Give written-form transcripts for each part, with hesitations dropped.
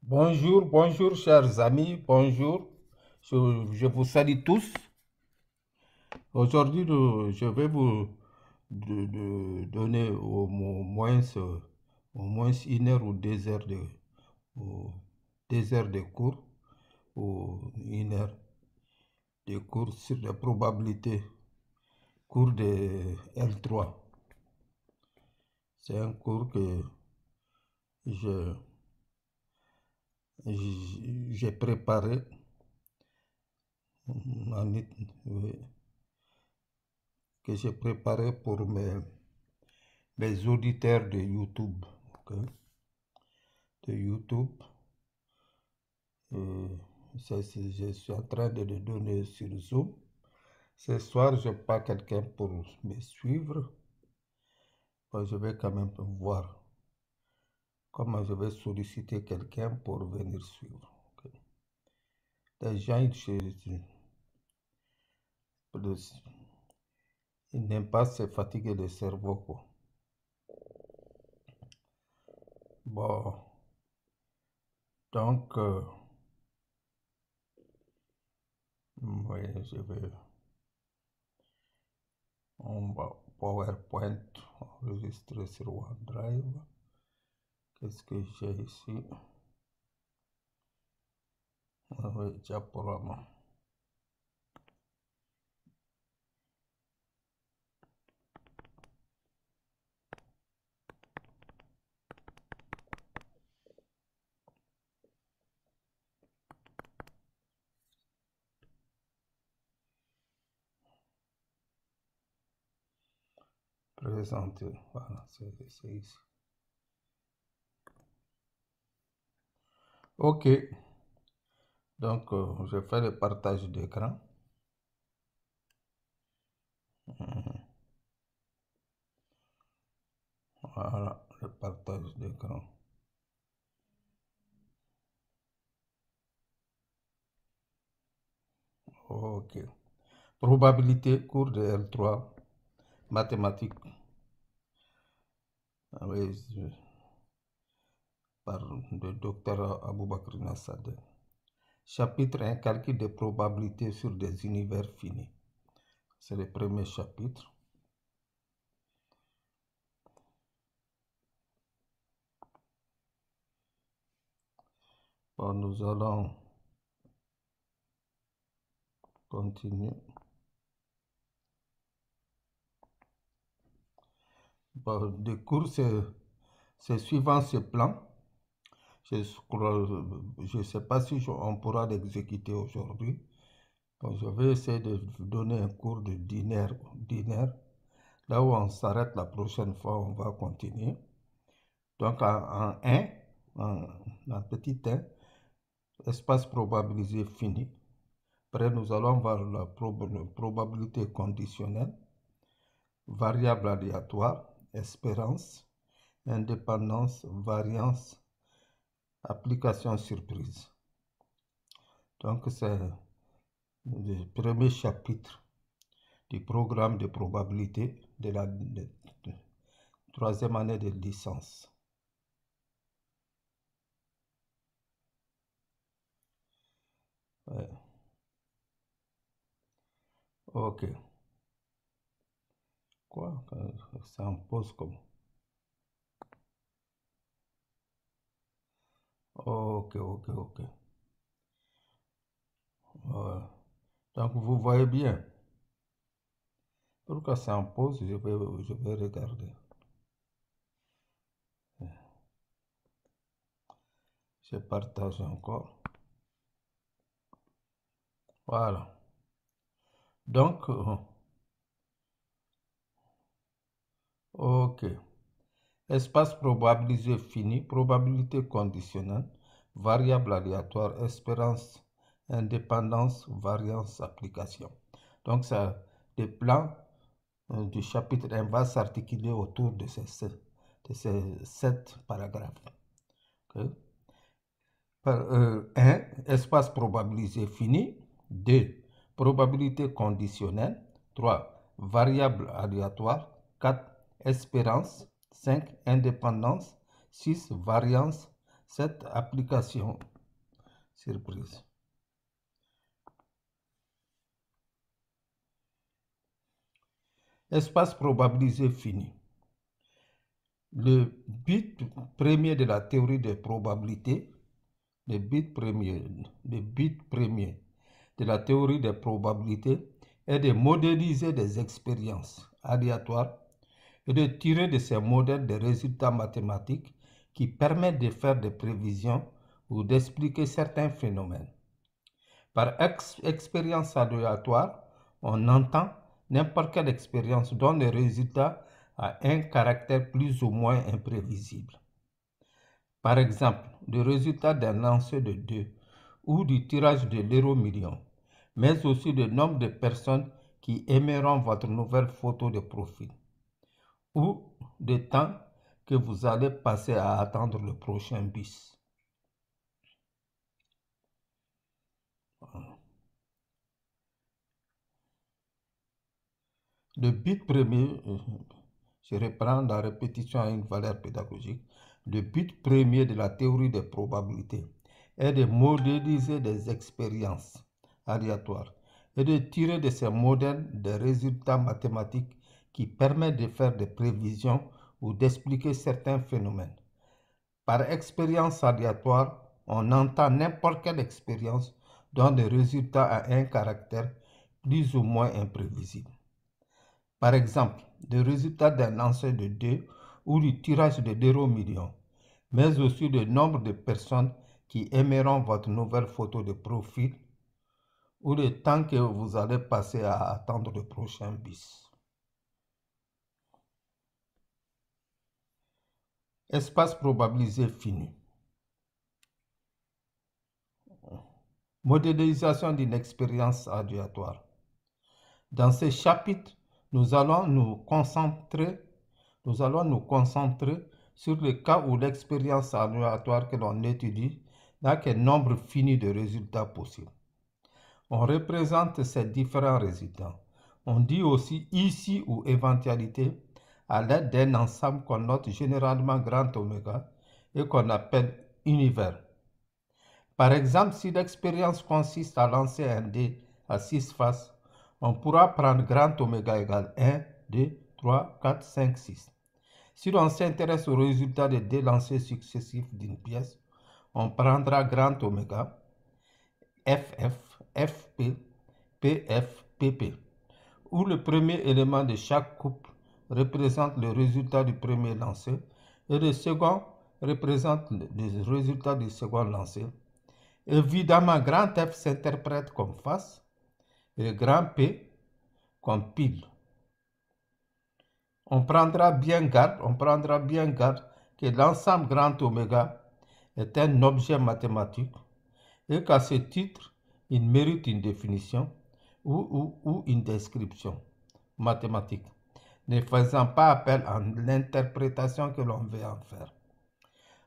Bonjour, bonjour chers amis, bonjour. Je vous salue tous. Aujourd'hui, je vais vous donner au moins 1 heure ou 2 heures ou 2 heures de cours ou 1 heure de cours sur les probabilités, cours de L3. C'est un cours que je- j'ai préparé oui, pour les auditeurs de YouTube. Ok. De YouTube. Euh, je suis en train de le donner sur Zoom. Ce soir, je n'ai pas quelqu'un pour me suivre. Je vais quand même voir comment je vais solliciter quelqu'un pour venir suivre. Ok. Les gens, ils n'aiment pas se fatiguer le cerveau, quoi. Bon, donc, oui, je vais en PowerPoint enregistrer sur OneDrive. Qu'est-ce que j'ai ici? Ah oui, diaporama. Présenter. Voilà, c'est ici. Ok. Donc, je fais le partage d'écran. Voilà, le partage d'écran. Ok. Probabilité, cours de L3, mathématiques. Oui, par le docteur Aboubakr Nassade. Chapitre 1, calcul des probabilités sur des univers finis. C'est le premier chapitre. Bon, nous allons continuer. Bon, le cours, c'est suivant ce plan. Je ne sais pas si on pourra l'exécuter aujourd'hui. Bon, je vais essayer de vous donner un cours de dîner. Là où on s'arrête la prochaine fois, on va continuer. Donc en 1, en petit 1, espace probabilisé fini. Après, nous allons voir la probabilité conditionnelle, variable aléatoire, espérance, indépendance, variance, application surprise. Donc c'est le premier chapitre du programme de probabilité de la troisième année de licence. Ouais. Ok. Quoi? Ça en pose comme. Ok, ok, ok. Ouais. Donc vous voyez bien. Pourquoi ça en pose? Je vais regarder. Je partage encore. Voilà. Donc, ok. Espace probabilisé fini, probabilité conditionnelle, variable aléatoire, espérance, indépendance, variance, application. Donc, ça, le plan du chapitre 1 va s'articuler autour de ces 7 paragraphes. Okay. 1. Espace probabilisé fini. 2. Probabilité conditionnelle. 3. Variable aléatoire. 4. Espérance. 5. Indépendance. 6. Variance. cette application surprise. Espace probabilisé fini. Le but premier de la théorie des probabilités, le but premier de la théorie des probabilités est de modéliser des expériences aléatoires et de tirer de ces modèles des résultats mathématiques qui permettent de faire des prévisions ou d'expliquer certains phénomènes. Par expérience aléatoire, on entend n'importe quelle expérience dont le résultat a un caractère plus ou moins imprévisible. Par exemple, le résultat d'un lancer de dés ou du tirage de l'euro million, mais aussi le nombre de personnes qui aimeront votre nouvelle photo de profil ou le temps que vous allez passer à attendre le prochain bus. Le but premier, je reprends la répétition à une valeur pédagogique, le but premier de la théorie des probabilités est de modéliser des expériences aléatoires et de tirer de ces modèles des résultats mathématiques qui permettent de faire des prévisions ou d'expliquer certains phénomènes. Par expérience aléatoire, on entend n'importe quelle expérience dont le résultat a un caractère plus ou moins imprévisible. Par exemple, le résultat d'un lancer de dés ou du tirage de l'euro million, mais aussi le nombre de personnes qui aimeront votre nouvelle photo de profil ou le temps que vous allez passer à attendre le prochain bus. Espace probabilisé fini. Modélisation d'une expérience aléatoire. Dans ce chapitre, nous allons nous concentrer sur le cas où l'expérience aléatoire que l'on étudie n'a qu'un nombre fini de résultats possibles. On représente ces différents résultats. On dit aussi ici ou éventualité à l'aide d'un ensemble qu'on note généralement grand oméga et qu'on appelle univers. Par exemple, si l'expérience consiste à lancer un dé à 6 faces, on pourra prendre grand oméga égale 1, 2, 3, 4, 5, 6. Si l'on s'intéresse au résultat des dés lancés successifs d'une pièce, on prendra grand oméga, FF, FP, PF, PP, où le premier élément de chaque couple représente le résultat du premier lancé et le second représente le résultat du second lancé. Évidemment, grand F s'interprète comme face et grand P comme pile. On prendra bien garde que l'ensemble grand oméga est un objet mathématique et qu'à ce titre, il mérite une définition ou une description mathématique, ne faisant pas appel à l'interprétation que l'on veut en faire.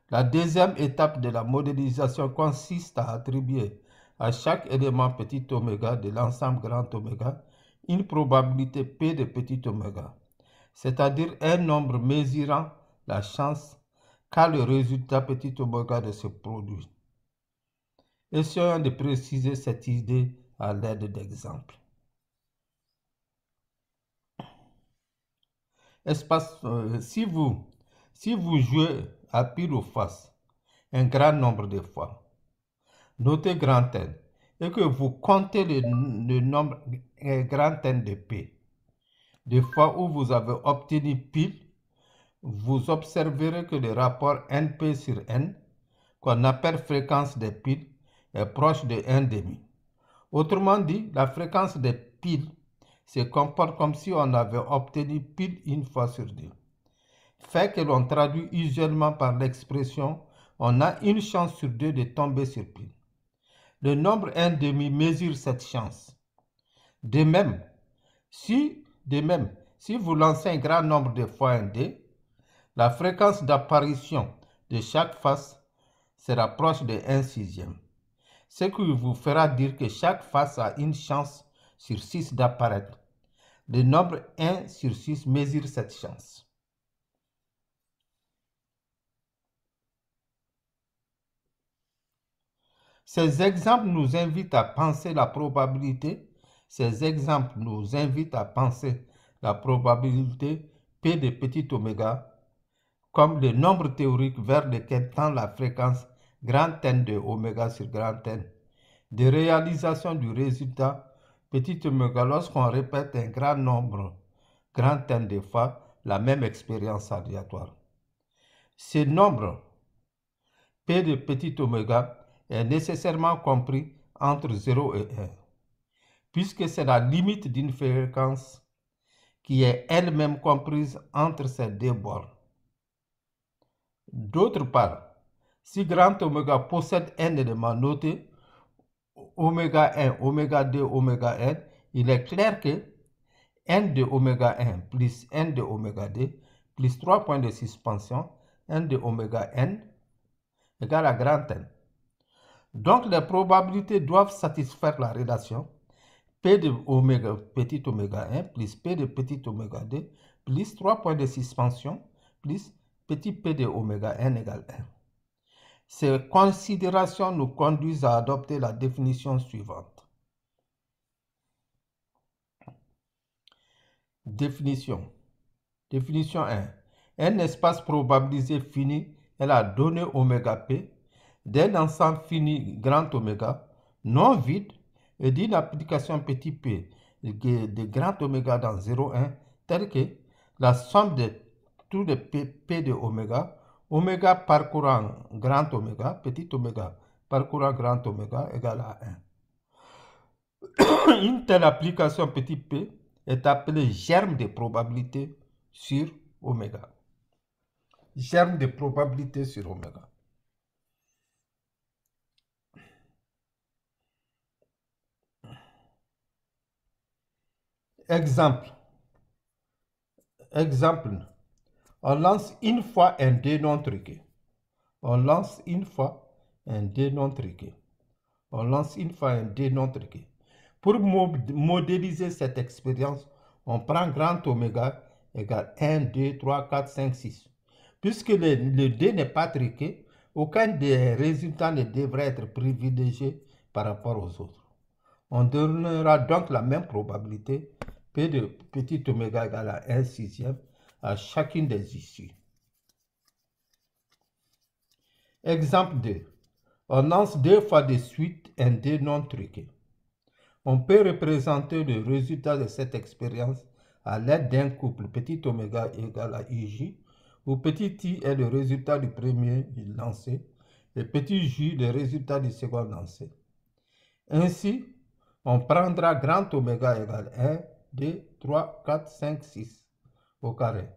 La deuxième étape de la modélisation consiste à attribuer à chaque élément petit oméga de l'ensemble grand oméga une probabilité P de petit oméga, c'est-à-dire un nombre mesurant la chance qu'a le résultat petit oméga de se produire. Essayons de préciser cette idée à l'aide d'exemples. Si vous jouez à pile ou face un grand nombre de fois, notez grand N et que vous comptez le nombre grand N de P, des fois où vous avez obtenu pile, vous observerez que le rapport NP sur N, qu'on appelle fréquence des piles, est proche de 1,5. Autrement dit, la fréquence des piles se comporte comme si on avait obtenu pile une fois sur 2. Fait que l'on traduit usuellement par l'expression on a une chance sur 2 de tomber sur pile. Le nombre 1,5 mesure cette chance. De même, si vous lancez un grand nombre de fois un dé, la fréquence d'apparition de chaque face sera proche de 1/6, ce qui vous fera dire que chaque face a une chance sur 6 d'apparaître. Le nombre 1 sur 6 mesure cette chance. Ces exemples nous invitent à penser la probabilité. Ces exemples nous invitent à penser la probabilité P de petit oméga comme le nombre théorique vers lequel tend la fréquence grand N de oméga sur grand N. De réalisation du résultat petit oméga lorsqu'on répète un grand nombre grand N de fois la même expérience aléatoire. Ce nombre P de petit oméga est nécessairement compris entre 0 et 1, puisque c'est la limite d'une fréquence qui est elle-même comprise entre ces deux bornes. D'autre part, si grand oméga possède n éléments notés, oméga 1, oméga 2, oméga n, il est clair que n de oméga 1 plus n de oméga 2 plus 3 points de suspension, n de oméga n égale à grand N. Donc les probabilités doivent satisfaire la relation P de oméga, petit oméga 1 plus P de petit oméga 2 plus 3 points de suspension plus petit p de oméga n égale 1. Ces considérations nous conduisent à adopter la définition suivante. Définition. Définition 1. Un espace probabilisé fini est la donnée oméga p d'un ensemble fini grand oméga non vide et d'une application petit p de grand oméga dans 0,1 telle que la somme de tous les p de oméga, oméga parcourant grand oméga, petit oméga parcourant grand oméga égale à 1. Une telle application petit p est appelée germe de probabilité sur oméga. Germe de probabilité sur oméga. Exemple. Exemple. On lance une fois un dé non truqué. On lance une fois un dé non truqué. On lance une fois un dé non truqué. Pour modéliser cette expérience, on prend grand oméga égale 1, 2, 3, 4, 5, 6. Puisque le dé n'est pas truqué, aucun des résultats ne devrait être privilégié par rapport aux autres. On donnera donc la même probabilité P de petit oméga égale à 1 sixième à chacune des issues. Exemple 2. On lance deux fois de suite un dé non truqué. On peut représenter le résultat de cette expérience à l'aide d'un couple petit oméga égale à IJ, où petit i est le résultat du premier lancé et petit j le résultat du second lancé. Ainsi, on prendra grand oméga égale 1, 2, 3, 4, 5, 6 au carré.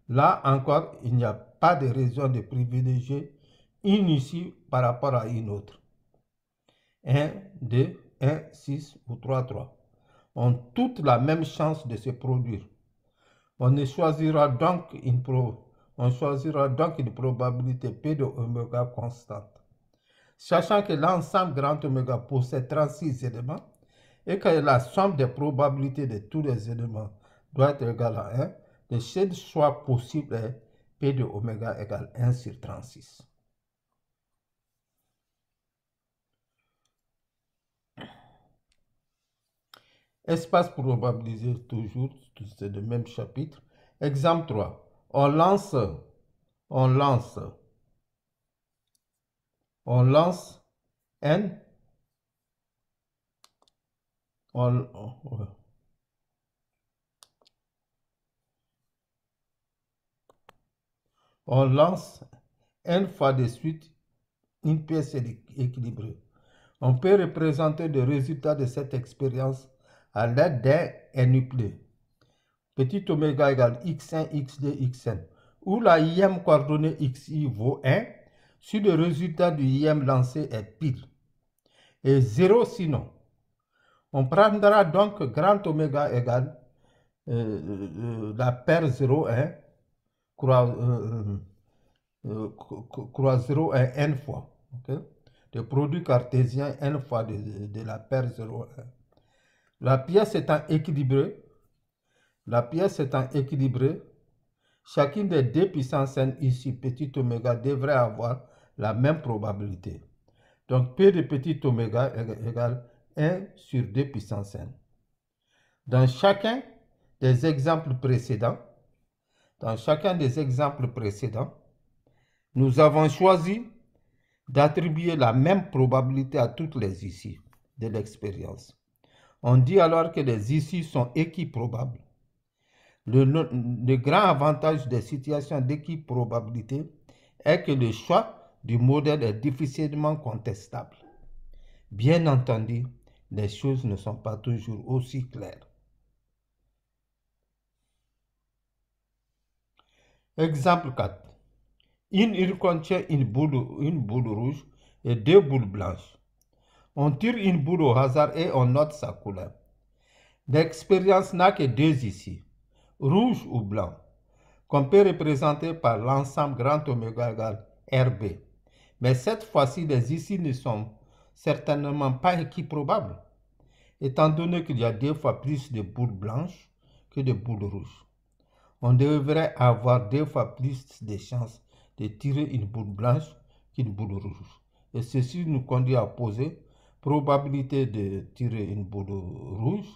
Là encore, il n'y a pas de raison de privilégier une issue par rapport à une autre. 1, 2, 1, 6 ou 3, 3 ont toutes la même chance de se produire. On choisira donc une probabilité P de oméga constante. Sachant que l'ensemble grand oméga possède 36 éléments et que la somme des probabilités de tous les éléments doit être égale à 1, le seul choix possible est P de oméga égale 1 sur 36. Espace probabilisé, toujours, c'est le même chapitre. Exemple 3. On lance n. On lance n fois de suite une pièce équilibrée. On peut représenter le résultat de cette expérience à l'aide d'un n-uplet. Petit oméga égale x1, x2, xn, où la ième coordonnée xi vaut 1 si le résultat du ième lancé est pile, et 0 sinon. On prendra donc grand oméga égale la paire 0, 1, croix 0, 1, n fois. Okay? Le produit cartésien n fois de la paire 0, 1. La pièce étant équilibrée, chacune des deux puissances n ici, petit oméga, devrait avoir la même probabilité. Donc P de petit oméga égale 1 sur 2 puissance n. Dans chacun des exemples précédents, nous avons choisi d'attribuer la même probabilité à toutes les issues de l'expérience. On dit alors que les issues sont équiprobables. Le grand avantage des situations d'équiprobabilité est que le choix du modèle est difficilement contestable. Bien entendu, les choses ne sont pas toujours aussi claires. Exemple 4. Une île contient une boule rouge et 2 boules blanches. On tire une boule au hasard et on note sa couleur. L'expérience n'a que 2 issues, rouge ou blanc, qu'on peut représenter par l'ensemble grand oméga égale RB. Mais cette fois-ci, les issues ne sont certainement pas équiprobables, étant donné qu'il y a 2 fois plus de boules blanches que de boules rouges. On devrait avoir 2 fois plus de chances de tirer une boule blanche qu'une boule rouge. Et ceci nous conduit à poser probabilité de tirer une boule rouge,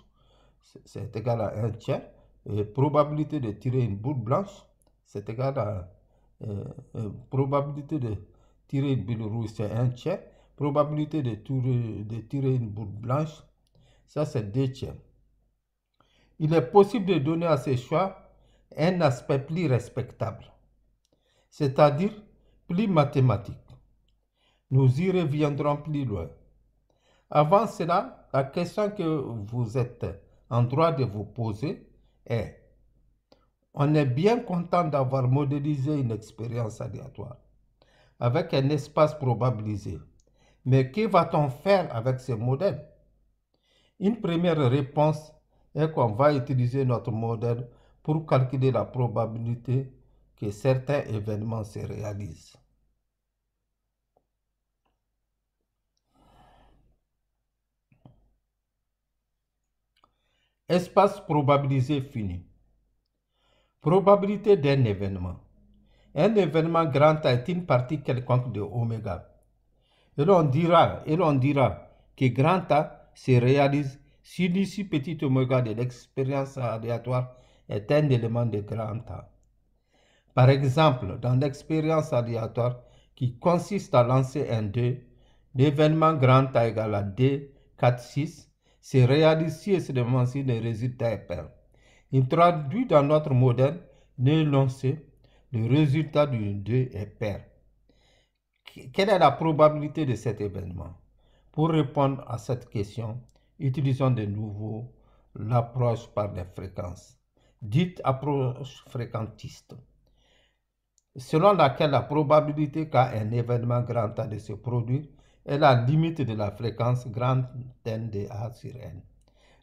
c'est égal à 1 tiers, et probabilité de tirer une boule blanche, c'est égal à probabilité de tirer une boule rouge, c'est 1 tiers, probabilité de tirer une boule blanche, ça c'est 2 tiers. Il est possible de donner à ces choix un aspect plus respectable, c'est-à-dire plus mathématique. Nous y reviendrons plus loin. Avant cela, la question que vous êtes en droit de vous poser est: on est bien content d'avoir modélisé une expérience aléatoire avec un espace probabilisé, mais que va-t-on faire avec ce modèle? Une première réponse est qu'on va utiliser notre modèle pour calculer la probabilité que certains événements se réalisent. Espace probabilisé fini. Probabilité d'un événement. Un événement grand A est une partie quelconque de oméga. Et l'on dira que grand A se réalise si l'issue petit oméga de l'expérience aléatoire est un élément de grand A. Par exemple, dans l'expérience aléatoire qui consiste à lancer un dé, l'événement grand A égale à D, 4, 6 se réalise si et seulement si le résultat est pair. Introduit dans notre modèle l'énoncé, le résultat du dé est pair. Quelle est la probabilité de cet événement? Pour répondre à cette question, utilisons de nouveau l'approche par les fréquences, dite approche fréquentiste, selon laquelle la probabilité qu'a un événement grand A de se produire est la limite de la fréquence grand N de A sur N,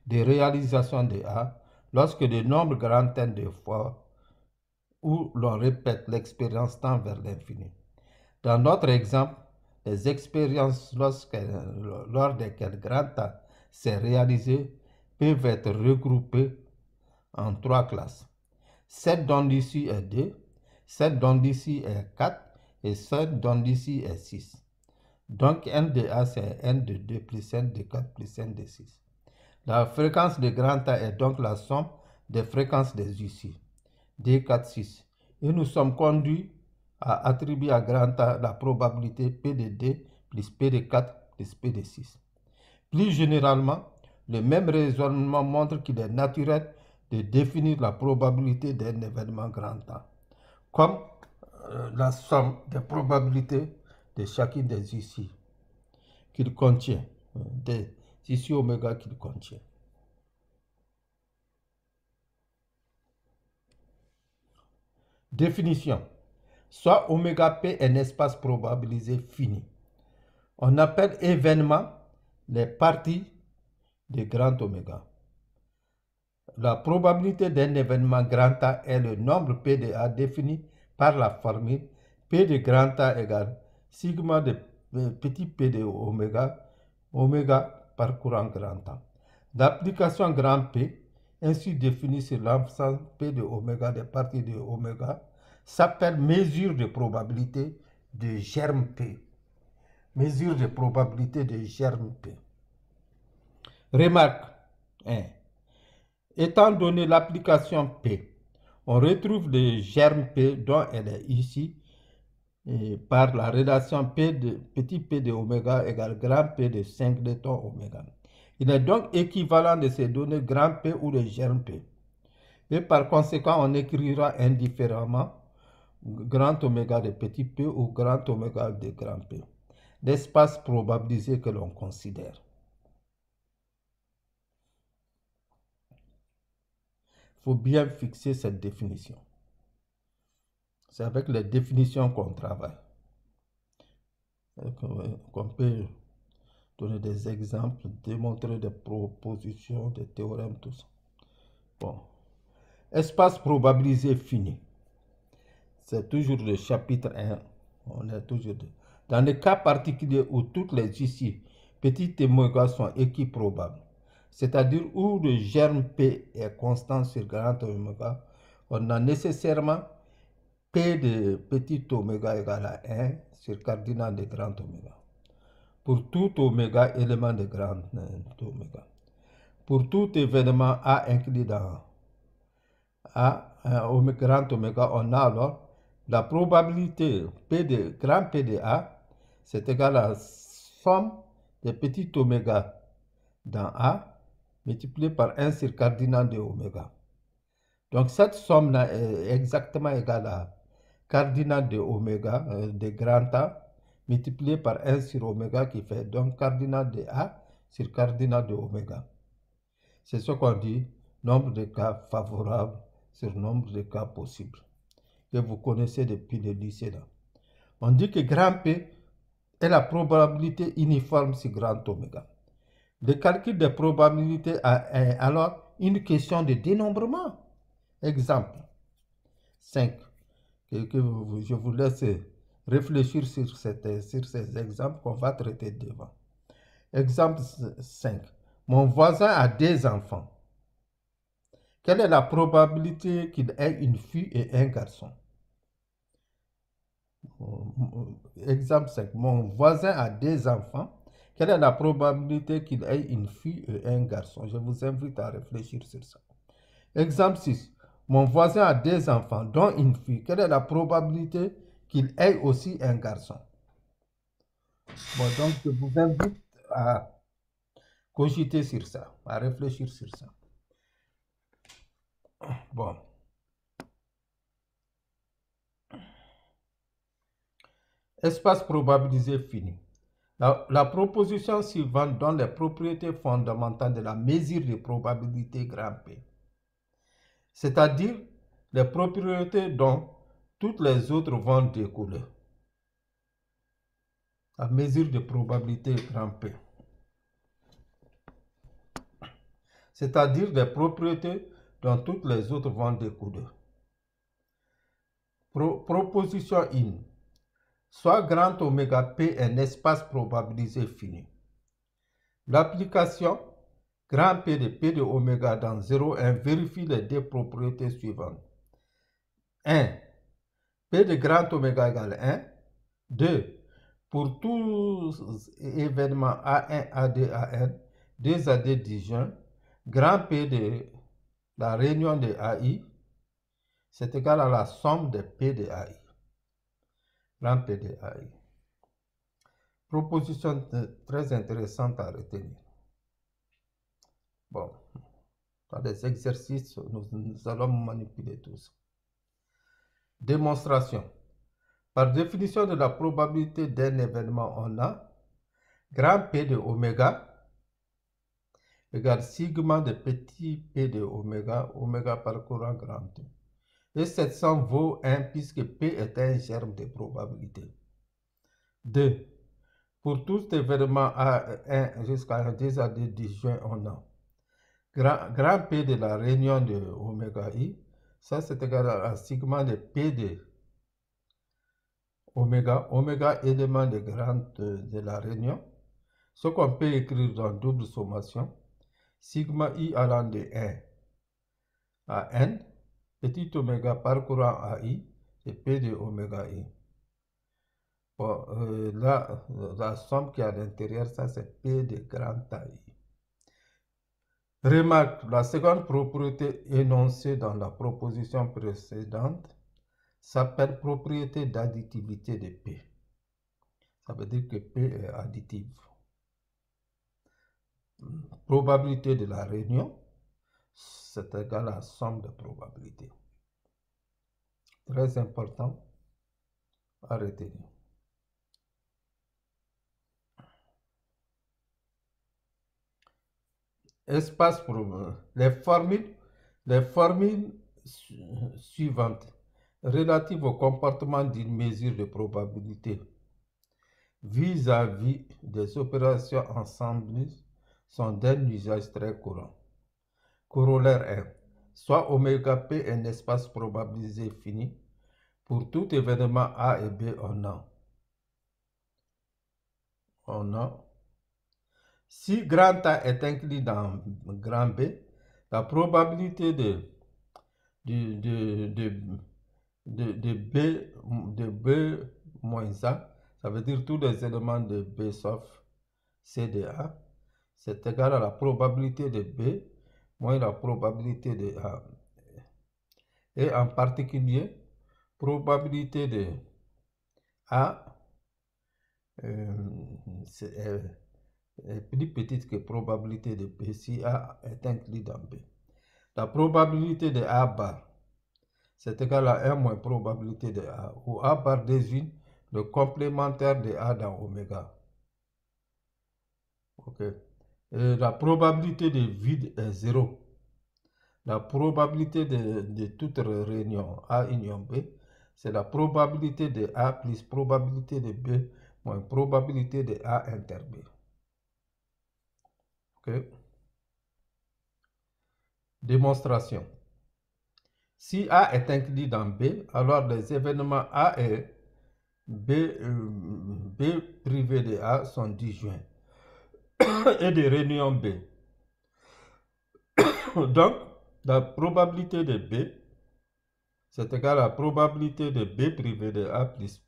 de réalisation de A, lorsque le nombre grand N de fois où l'on répète l'expérience tend vers l'infini. Dans notre exemple, les expériences lors desquelles grand A s'est réalisé peuvent être regroupées en 3 classes. Celle dont l'issue est 2, celle dont l'issue est 4 et celle dont l'issue est 6. Donc n de A c'est n de 2 plus n de 4 plus n de 6. La fréquence de grand A est donc la somme des fréquences des issues, D, 4, 6. Et nous sommes conduits à attribuer à grand A la probabilité P de D plus P de 4 plus P de 6. Plus généralement, le même raisonnement montre qu'il est naturel de définir la probabilité d'un événement grand A comme la somme des probabilités de chacune des issues qu'il contient, des issues oméga qu'il contient. Définition. Soit oméga P un espace probabilisé fini. On appelle événement les parties de grand oméga. La probabilité d'un événement grand A est le nombre P de A défini par la formule P de grand A égale sigma de petit p de oméga parcourant grand A. L'application grand P, ainsi définie sur l'ensemble P de oméga des parties de oméga, s'appelle mesure de probabilité de germe P. Mesure de probabilité de germe P. Remarque 1. Étant donné l'application P, on retrouve le germe P dont elle est ici par la relation P de petit p de oméga égale grand P de 5 de ton oméga. Il est donc équivalent de ces données grand P ou le germe P. Et par conséquent, on écrira indifféremment grand oméga de petit p ou grand oméga de grand P. L'espace probabilisé que l'on considère. Il faut bien fixer cette définition. C'est avec les définitions qu'on travaille. Qu'on peut donner des exemples, démontrer des propositions, des théorèmes, tout ça. Bon. Espace probabilisé fini. C'est toujours le chapitre 1. On est toujours dans le cas particulier où toutes les ici petites oméga sont équiprobables, c'est-à-dire où le germe P est constant sur grand oméga, on a nécessairement P de petit oméga égale à 1 sur cardinal de grand oméga. Pour tout oméga élément de grand oméga. Pour tout événement A inclus dans A, grand oméga, on a alors la probabilité P de grand P de A, c'est égal à la somme des petits oméga dans A multiplié par 1 sur cardinal de oméga. Donc cette somme-là est exactement égale à cardinal de oméga de grand A multiplié par 1 sur oméga qui fait donc cardinal de A sur cardinal de oméga. C'est ce qu'on dit nombre de cas favorables sur nombre de cas possibles, que vous connaissez depuis le lycée là. On dit que grand P est la probabilité uniforme sur grand oméga. Le calcul des probabilités est alors une question de dénombrement. Exemple 5. Je vous laisse réfléchir sur ces exemples qu'on va traiter devant. Exemple 5. Mon voisin a 2 enfants. Quelle est la probabilité qu'il ait une fille et un garçon? Exemple 5. Mon voisin a 2 enfants. Quelle est la probabilité qu'il ait une fille et un garçon? Je vous invite à réfléchir sur ça. Exemple 6. Mon voisin a 2 enfants, dont une fille. Quelle est la probabilité qu'il ait aussi un garçon? Bon, donc je vous invite à cogiter sur ça, à réfléchir sur ça. Bon. Espace probabilisé fini. La proposition suivante donne les propriétés fondamentales de la mesure de probabilité grand P, c'est-à-dire les propriétés dont toutes les autres vont découler. La mesure de probabilité grand P, c'est-à-dire les propriétés dont toutes les autres vont découler. Proposition 1. Soit grand oméga P un espace probabilisé fini. L'application grand P de oméga dans 0, 1 vérifie les 2 propriétés suivantes. 1. P de grand oméga égale 1. 2. Pour tout événement A1, A2, AN, 2 à 2 disjoints, grand P de la réunion de AI, c'est égal à la somme de P de AI. Grand P de AI. Proposition très intéressante à retenir. Bon, dans les exercices, nous allons manipuler tout ça. Démonstration. Par définition de la probabilité d'un événement, on a grand P de oméga égale sigma de petit p de oméga, oméga parcourant grand T. Et cette somme vaut 1 puisque P est un germe de probabilité. 2. Pour tout événement A1 jusqu'à 2 à 2 disjoints, on a grand P de la réunion de oméga I, ça c'est égal à sigma de P de oméga, oméga élément de grand de la réunion, ce qu'on peut écrire dans double sommation, sigma I allant de 1 à N, petit oméga parcourant AI, et P de oméga I. Bon, là, la somme qui est à l'intérieur, ça c'est P de grande taille. Remarque, la seconde propriété énoncée dans la proposition précédente s'appelle propriété d'additivité de P. Ça veut dire que P est additive. Probabilité de la réunion, c'est égal à la somme de probabilités. Très important à retenir. Espace pour les formules suivantes relatives au comportement d'une mesure de probabilité vis-à-vis des opérations ensemble sont d'un usage très courant. Corollaire 1. Soit oméga P un espace probabilisé fini pour tout événement A et B on a. Si grand A est inclus dans grand B, la probabilité de B moins A, ça veut dire tous les éléments de B sauf C de A, c'est égal à la probabilité de B moins la probabilité de A. Et en particulier, probabilité de A est plus petite que probabilité de B si A est inclus dans B. La probabilité de A bar, c'est égal à 1 moins probabilité de A, où A bar désigne le complémentaire de A dans oméga. Ok. Et la probabilité de vide est 0. La probabilité de toute réunion A union B, c'est la probabilité de A plus probabilité de B moins probabilité de A inter B. Ok. Démonstration. Si A est inclus dans B, alors les événements A et B privé de A sont disjoints et de réunion B. Donc, la probabilité de B, c'est égal à la probabilité de B privé de A plus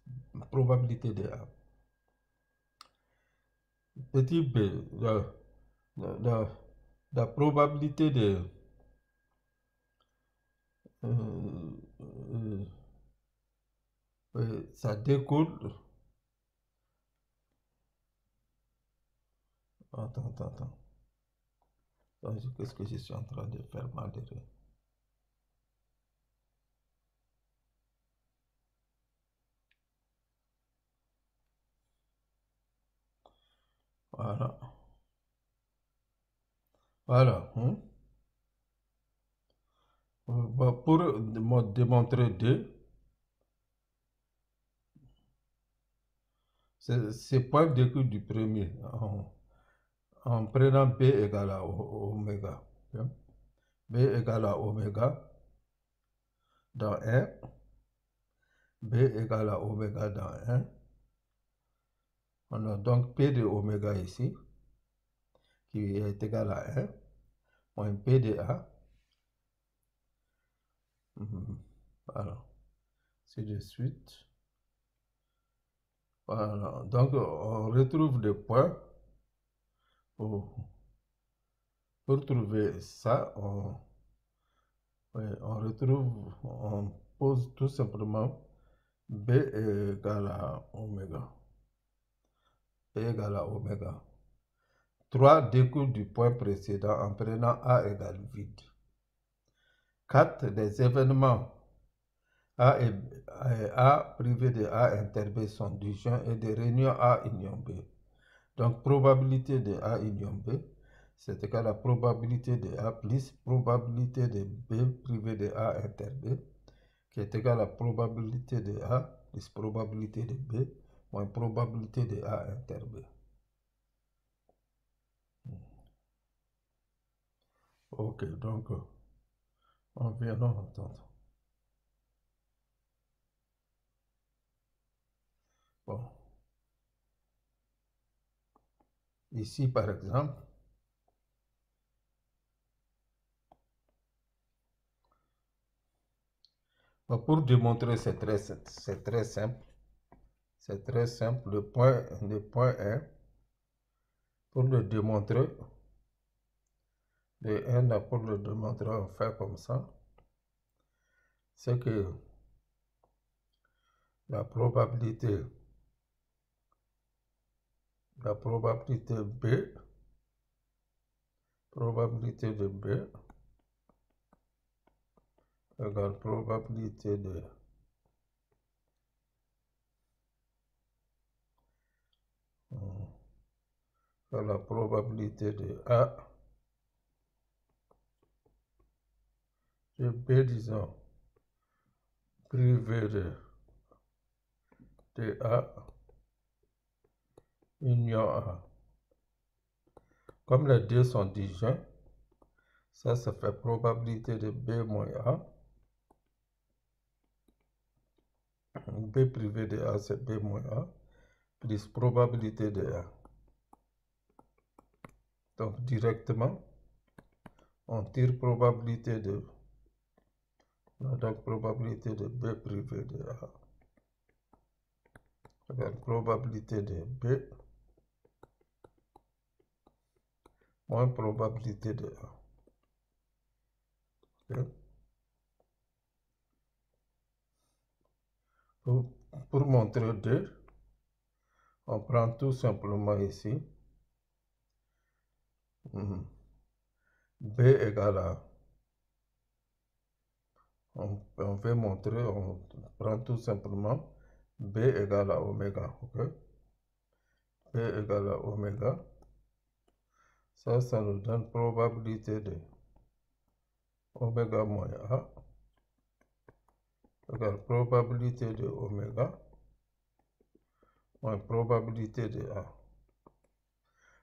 probabilité de A. Petit b, la probabilité de ça découle. Attends. Qu'est-ce que je suis en train de faire malheureux? Voilà. Voilà. Pour démontrer 2, c'est point découle du premier en prenant B égale à oméga. B égale à oméga dans 1. B égale à oméga dans 1. On a donc P de oméga ici, qui est égal à 1, moins P de A. Voilà. C'est de suite. Voilà. Donc, on retrouve des points. Pour trouver ça, on pose tout simplement B égale à oméga. B égale à oméga. 3 découle du point précédent en prenant A égale vide. 4. Les événements A et A privé de A inter B sont disjoints et de réunion A union B. Donc, probabilité de A union B, c'est égal à la probabilité de A plus probabilité de B privé de A inter B, qui est égal à la probabilité de A plus probabilité de B moins probabilité de A inter B. Ok, donc, on vient d'entendre. Bon. Ici, par exemple, pour démontrer, c'est très simple. C'est très simple. Le point est, pour le démontrer, pour le démontrer, on fait comme ça. C'est que la probabilité de B égale probabilité de la probabilité de A de B, disons, privé de A union A. Comme les deux sont disjoints, ça fait probabilité de B moins A. B privé de A, c'est B moins A, plus probabilité de A. Donc, directement, on tire probabilité de B privé de A égale probabilité de B moins probabilité de A. Okay. Pour montrer 2, on prend tout simplement ici B égale à, on veut montrer, on prend tout simplement B égale à oméga, ok? B égale à oméga, ça nous donne probabilité de oméga moins A égale probabilité de oméga moins probabilité de A.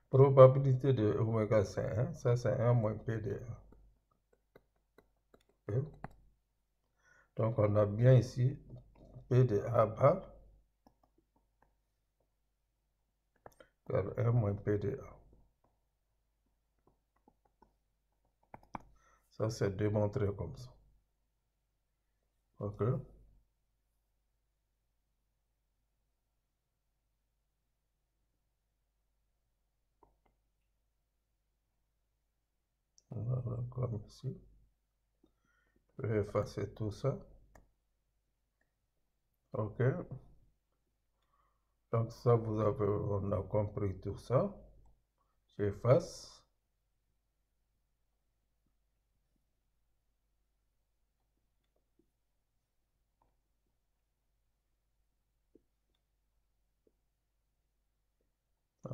Probabilité de oméga c'est 1, ça c'est 1 moins P de A. Okay. Donc on a bien ici P de A bar égale 1 moins P de A. Ça c'est démontré comme ça. Ok. Voilà, comme ici. Je vais effacer tout ça. Ok. Donc ça, on a compris tout ça. J'efface.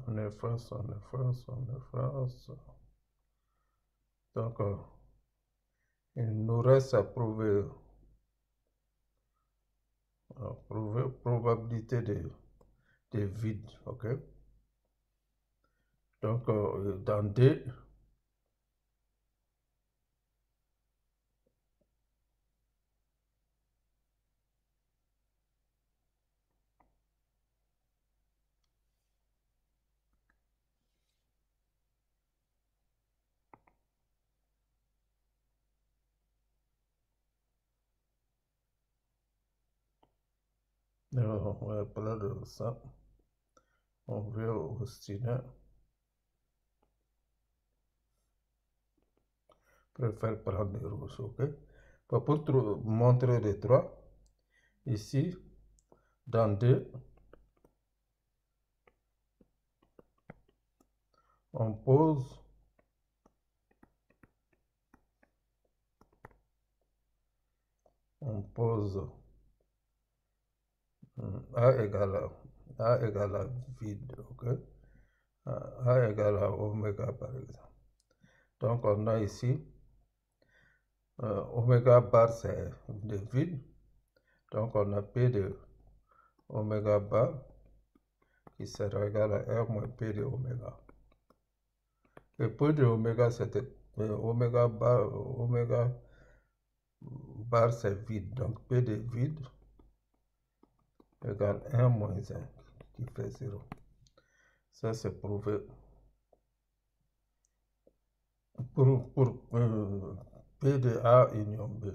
On efface. Donc, il nous reste à prouver probabilité de vide. Ok. Donc, dans D, on va parler de ça. On veut aussi préfère prendre le rouge, ok? Pour montrer les trois, ici, dans D, on pose A égale à vide, ok? A égale à oméga par exemple. Donc on a ici oméga bar c'est de vide. Donc on a P de oméga bar qui sera égal à R moins P de oméga. Et P de oméga c'était oméga bar c'est vide. Donc P de vide égale 1 moins 1 qui fait 0. Ça c'est prouvé. Pour P de A union B.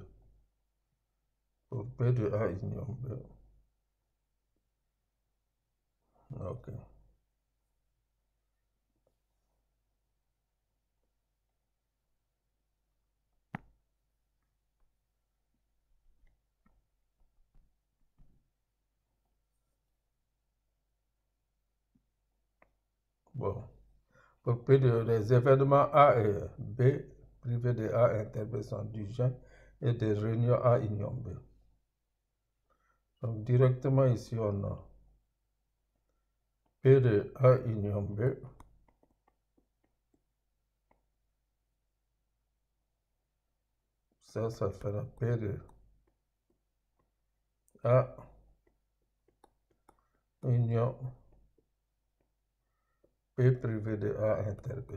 Pour P de A union B. Ok. Bon. Pour P les événements A et B privés de A inter B sont disjoints et des réunions A union B. Donc directement ici on a P de A union B. Ça fera P de A union P privé de A inter B.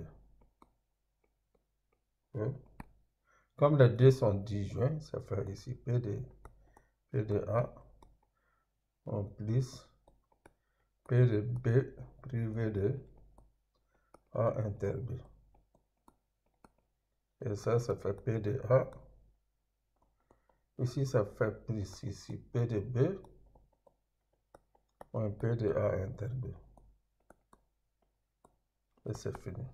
Okay. Comme les deux sont disjoints, ça fait ici P de A en plus P de B privé de A inter B. Et ça fait P de A. Ici, ça fait plus ici P de B moins P de A inter B. Et c'est fini.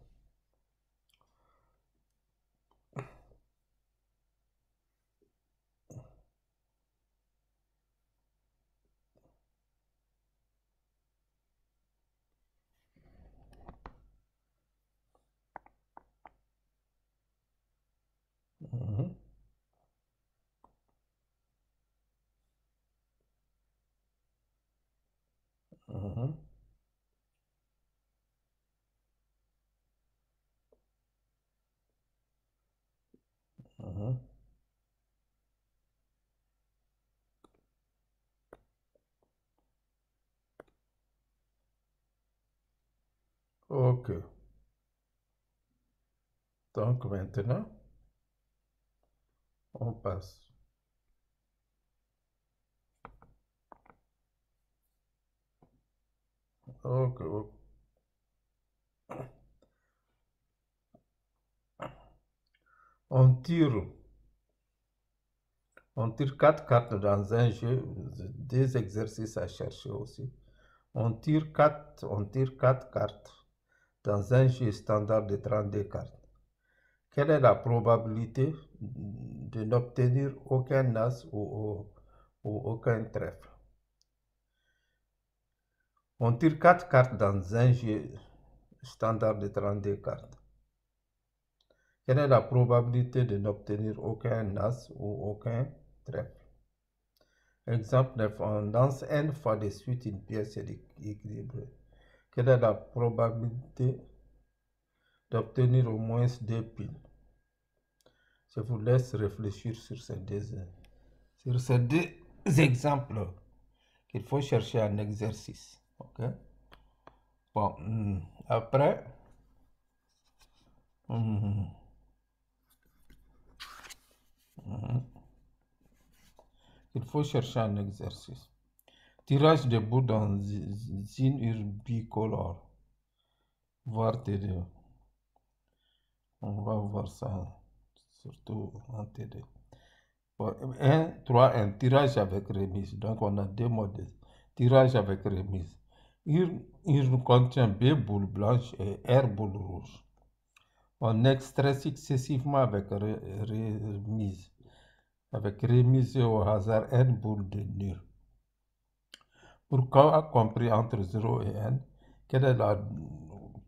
Mhm. Mhm. Mhm. Ok. Donc maintenant, on passe. Ok. Ok. On tire, on tire 4 cartes dans un jeu, des exercices à chercher aussi. On tire quatre cartes dans un jeu standard de 32 cartes. Quelle est la probabilité de n'obtenir aucun as ou aucun trèfle? On tire 4 cartes dans un jeu standard de 32 cartes. Quelle est la probabilité de n'obtenir aucun as ou aucun trèfle? Exemple 9. On lance n fois de suite une pièce équilibrée. Quelle est la probabilité d'obtenir au moins 2 piles? Je vous laisse réfléchir sur ces deux exemples qu'il faut chercher un exercice. Ok? Bon, après, il faut chercher un exercice. Tirage de bouts dans une urne bicolore. Voir TD. On va voir ça surtout en TD. Bon, 1, tirage avec remise. Donc on a deux modes. Tirage avec remise. Urne contient B boules blanches et R boules rouges. On extrait successivement avec remise. Avec remise au hasard n boules de nul. Pour K compris entre 0 et n, quelle est la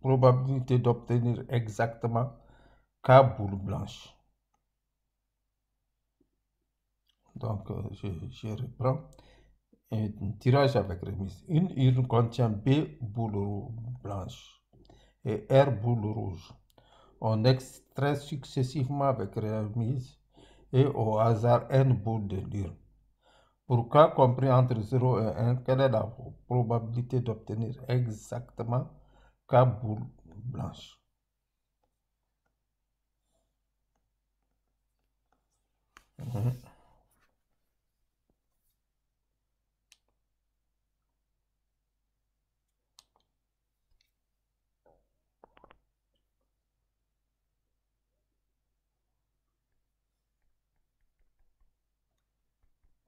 probabilité d'obtenir exactement K boules blanches? Donc, je reprends. Un tirage avec remise. Une urne contient B boules blanches et R boules rouges. On extrait successivement avec remise et au hasard n boules de l'urne. Pour K compris entre 0 et 1, quelle est la probabilité d'obtenir exactement K boules blanches?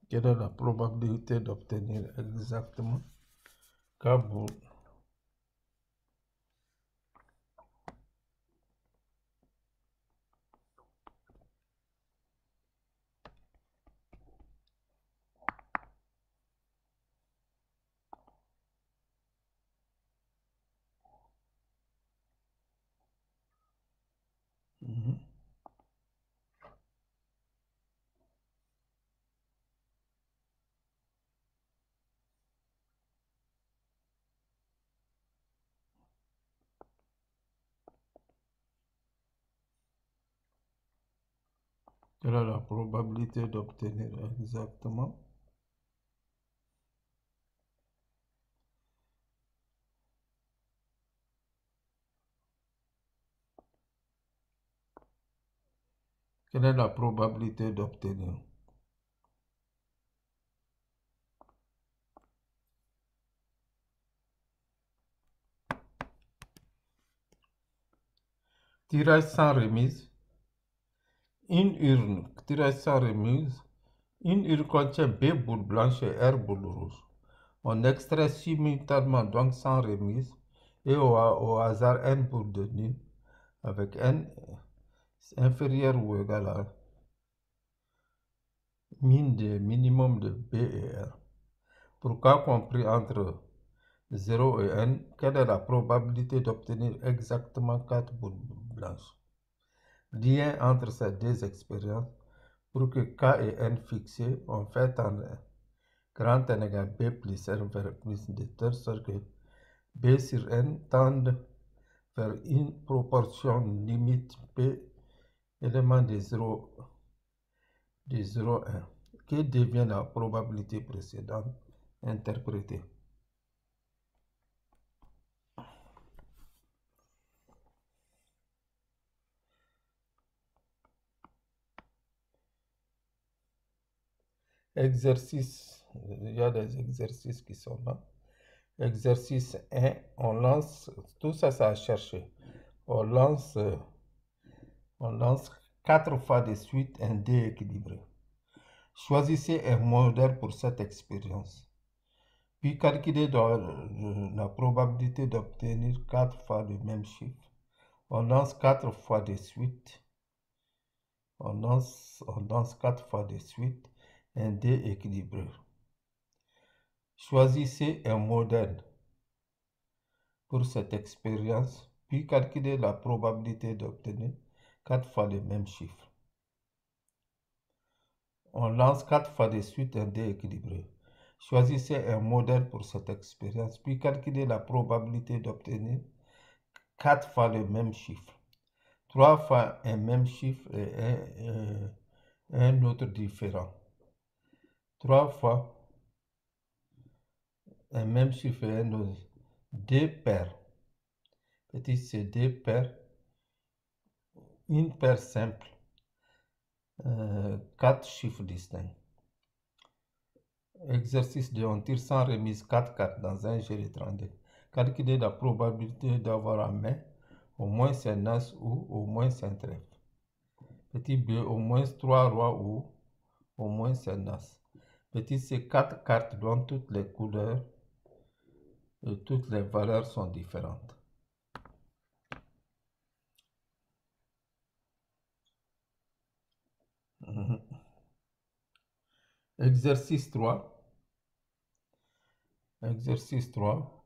Quelle est la probabilité d'obtenir exactement K boules Mhm. Quelle est la probabilité d'obtenir exactement? Quelle est la probabilité d'obtenir? Tirage sans remise. Une urne. Tirage sans remise. Une urne contient B boules blanches et R boules rouges. On extrait simultanément, donc sans remise, et au hasard N boules de nul, avec N inférieur ou égal à minimum de B et R. Pour K compris entre 0 et N, quelle est la probabilité d'obtenir exactement 4 boules blanches? Lien entre ces deux expériences. Pour que K et N fixés, on fait en grand N égale B plus R vers plus de telle sorte que B sur N tende vers une proportion limite P élément de 0 à 1. Que devient la probabilité précédente interprétée? Exercice, il y a des exercices qui sont là. Exercice 1, on lance, tout ça, ça a cherché. On lance 4 fois de suite un dé équilibré. Choisissez un modèle pour cette expérience. Puis calculez la probabilité d'obtenir 4 fois le même chiffre. On lance 4 fois de suite. On lance 4 fois de suite un dé équilibré. Choisissez un modèle pour cette expérience, puis calculez la probabilité d'obtenir 4 fois le même chiffre. On lance 4 fois de suite un dé équilibré. Choisissez un modèle pour cette expérience, puis calculez la probabilité d'obtenir 4 fois le même chiffre. 3 fois un même chiffre et un autre différent. 3 fois un même chiffre et un autre. 2 paires. Petit c, 2 paires. Une paire simple. 4 chiffres distincts. Exercice 2. On tire sans remise 4 cartes dans un jeu de 32. Calculez la probabilité d'avoir en main au moins un as ou au moins un trèfle. Petit b, au moins 3 rois ou au moins un as. Petit c, 4 cartes dont toutes les couleurs et toutes les valeurs sont différentes. Exercice 3. Exercice 3.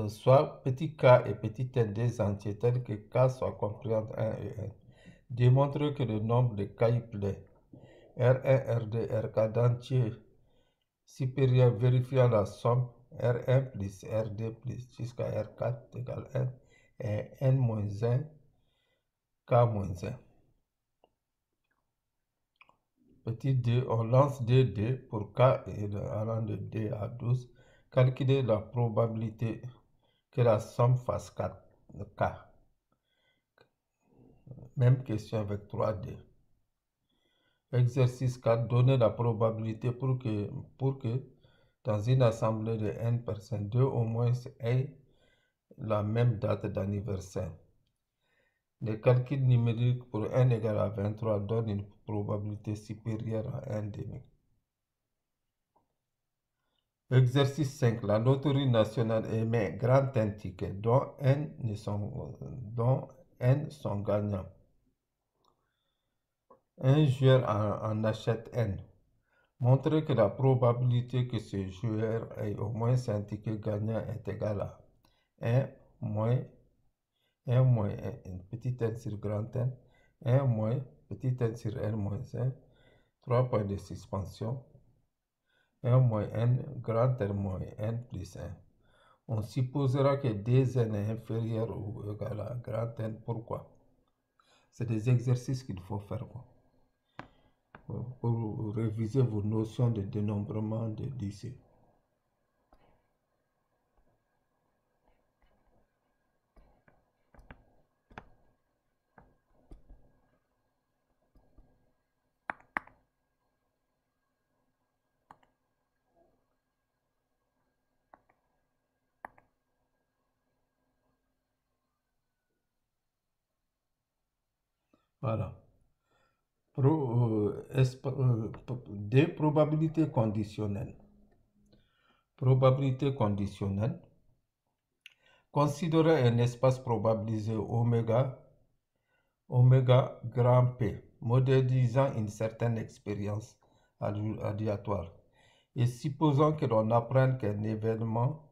Soit petit k et petit n des entiers tels que k soit compris entre 1 et n. Démontre que le nombre de k-play R1, R2, RK d'entiers supérieurs vérifiant la somme R1 plus R2 plus jusqu'à R4 égale n et n-1 k-1. Petit d, on lance 2 dés pour k allant de d à 12. Calculez la probabilité que la somme fasse 4 k. Même question avec 3 dés. Exercice 4. Donnez la probabilité pour que dans une assemblée de n personnes, 2 au moins aient la même date d'anniversaire. Les calculs numériques pour n égale à 23 donnent une probabilité supérieure à 1 demi. Exercice 5. La loterie nationale émet grand un ticket dont n sont gagnants. Un joueur en achète n. Montrez que la probabilité que ce joueur ait au moins un ticket gagnant est égale à 1 moins 1 moins petit n sur grand N, 1 moins petit n sur n moins 1, 3 points de suspension, 1 moins n, grand N moins n plus 1. On supposera que dn est inférieur ou égal à grand N. Pourquoi? C'est des exercices qu'il faut faire pour réviser vos notions de dénombrement de lycée. Voilà. Des probabilités conditionnelles. Probabilité conditionnelle. Considérez un espace probabilisé oméga grand P, modélisant une certaine expérience aléatoire. Et supposons que l'on apprenne qu'un événement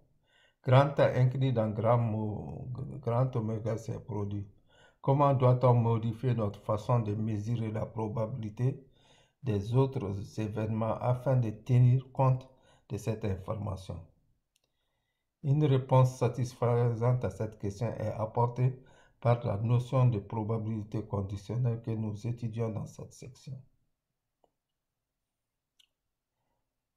grand A inclus dans grand oméga s'est produit. Comment doit-on modifier notre façon de mesurer la probabilité des autres événements afin de tenir compte de cette information? Une réponse satisfaisante à cette question est apportée par la notion de probabilité conditionnelle que nous étudions dans cette section.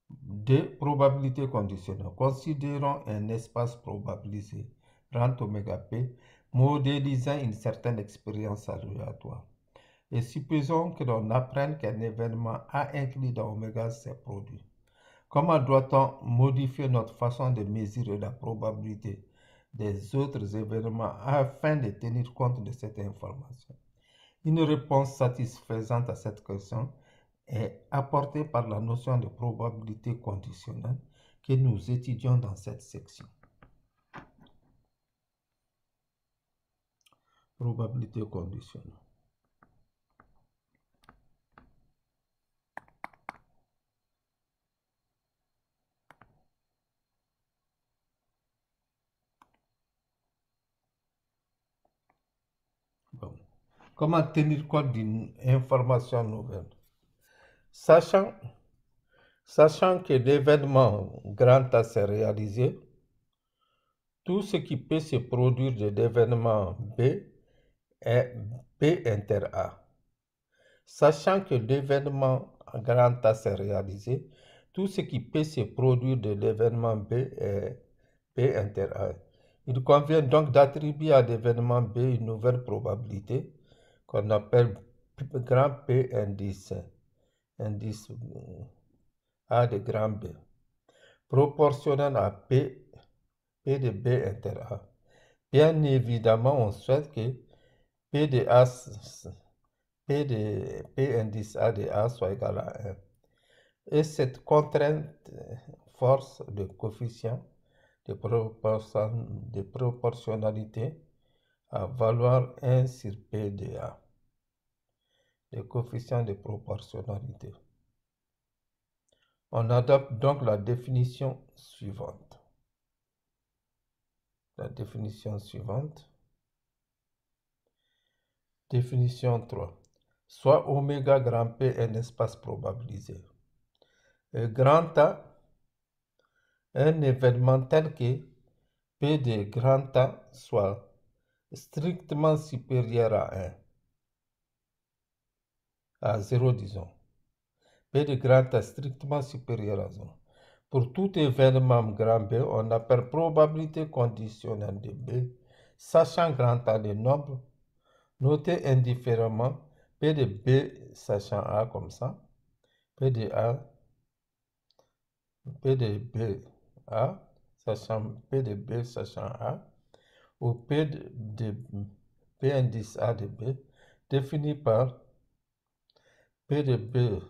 Des probabilités conditionnelles. Considérons un espace probabilisé, grand oméga P, modélisant une certaine expérience aléatoire. Et supposons que l'on apprenne qu'un événement A inclus dans oméga s'est produit. Comment doit-on modifier notre façon de mesurer la probabilité des autres événements afin de tenir compte de cette information? Une réponse satisfaisante à cette question est apportée par la notion de probabilité conditionnelle que nous étudions dans cette section. Probabilité conditionnelle. Bon. Comment tenir compte d'une information nouvelle? Sachant que l'événement grand A s'est réalisé, tout ce qui peut se produire de l'événement B est B inter A. Sachant que l'événement grand A s'est réalisé, tout ce qui peut se produire de l'événement B est B inter A. Il convient donc d'attribuer à l'événement B une nouvelle probabilité qu'on appelle grand P indice A de grand B, proportionnel à P de B inter A. Bien évidemment, on souhaite que P indice A de A soit égal à 1. Et cette contrainte force le coefficient de proportionnalité à valoir 1 sur P de A. Le coefficient de proportionnalité. On adopte donc la définition suivante. Définition 3. Soit oméga grand P un espace probabilisé. Et grand A, un événement tel que P de grand A soit strictement supérieur à 1, à 0 disons. P de grand A strictement supérieur à 0. Pour tout événement grand B, on appelle probabilité conditionnelle de B, sachant grand A le nombre, noté indifféremment P de B sachant A comme ça, P de B A, sachant P de B sachant A, ou P indice A de B, défini par P de B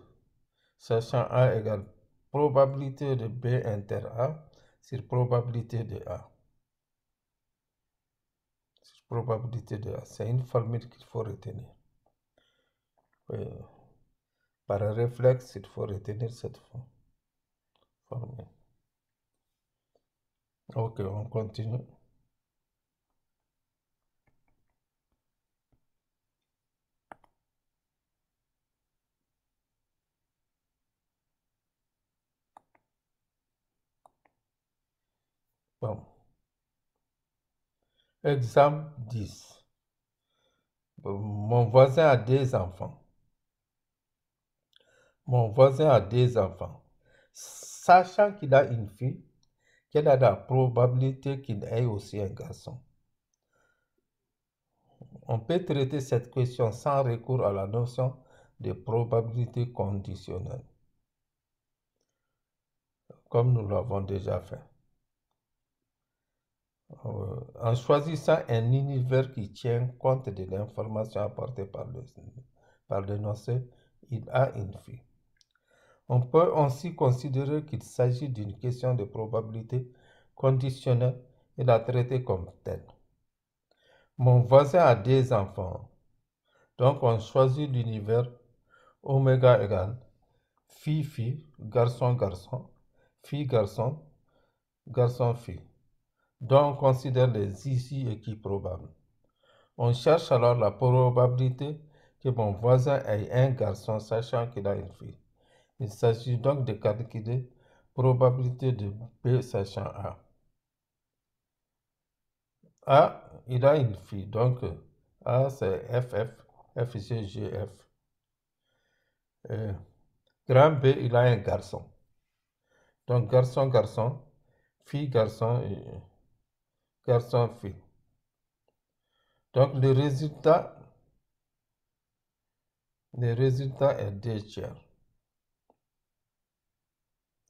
sachant A égale probabilité de B inter A sur probabilité de A. C'est une formule qu'il faut retenir. Par réflexe, il faut retenir cette formule. Ok, on continue. Bon. Exemple 10. Mon voisin a des enfants. Mon voisin a des enfants. Sachant qu'il a une fille, quelle est la probabilité qu'il ait aussi un garçon? On peut traiter cette question sans recours à la notion de probabilité conditionnelle, comme nous l'avons déjà fait. En choisissant un univers qui tient compte de l'information apportée par l'énoncé, il a une fille. On peut aussi considérer qu'il s'agit d'une question de probabilité conditionnelle et la traiter comme telle. Mon voisin a des enfants, donc on choisit l'univers oméga égale fille-fille, garçon-garçon, fille-garçon, garçon-fille. Donc on considère les ici équiprobables. On cherche alors la probabilité que mon voisin ait un garçon sachant qu'il a une fille. Il s'agit donc de calculer probabilité de B sachant A. A, il a une fille, donc A c'est FF, FGGF. Grand B, il a un garçon. Donc garçon, garçon, fille, garçon, garçon, fille. Donc le résultat est 2 tiers.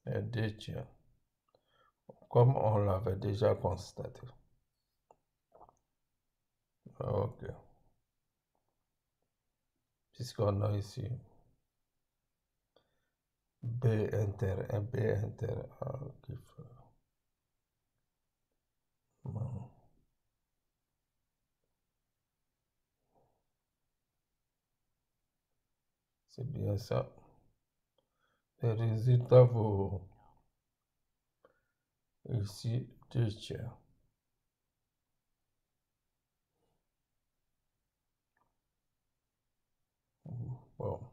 Est 2 tiers. Comme on l'avait déjà constaté. Ok. Puisqu'on a ici B inter A qui fait. Bon. C'est bien ça. Le résultat vaut ici 2 tiers. Bon.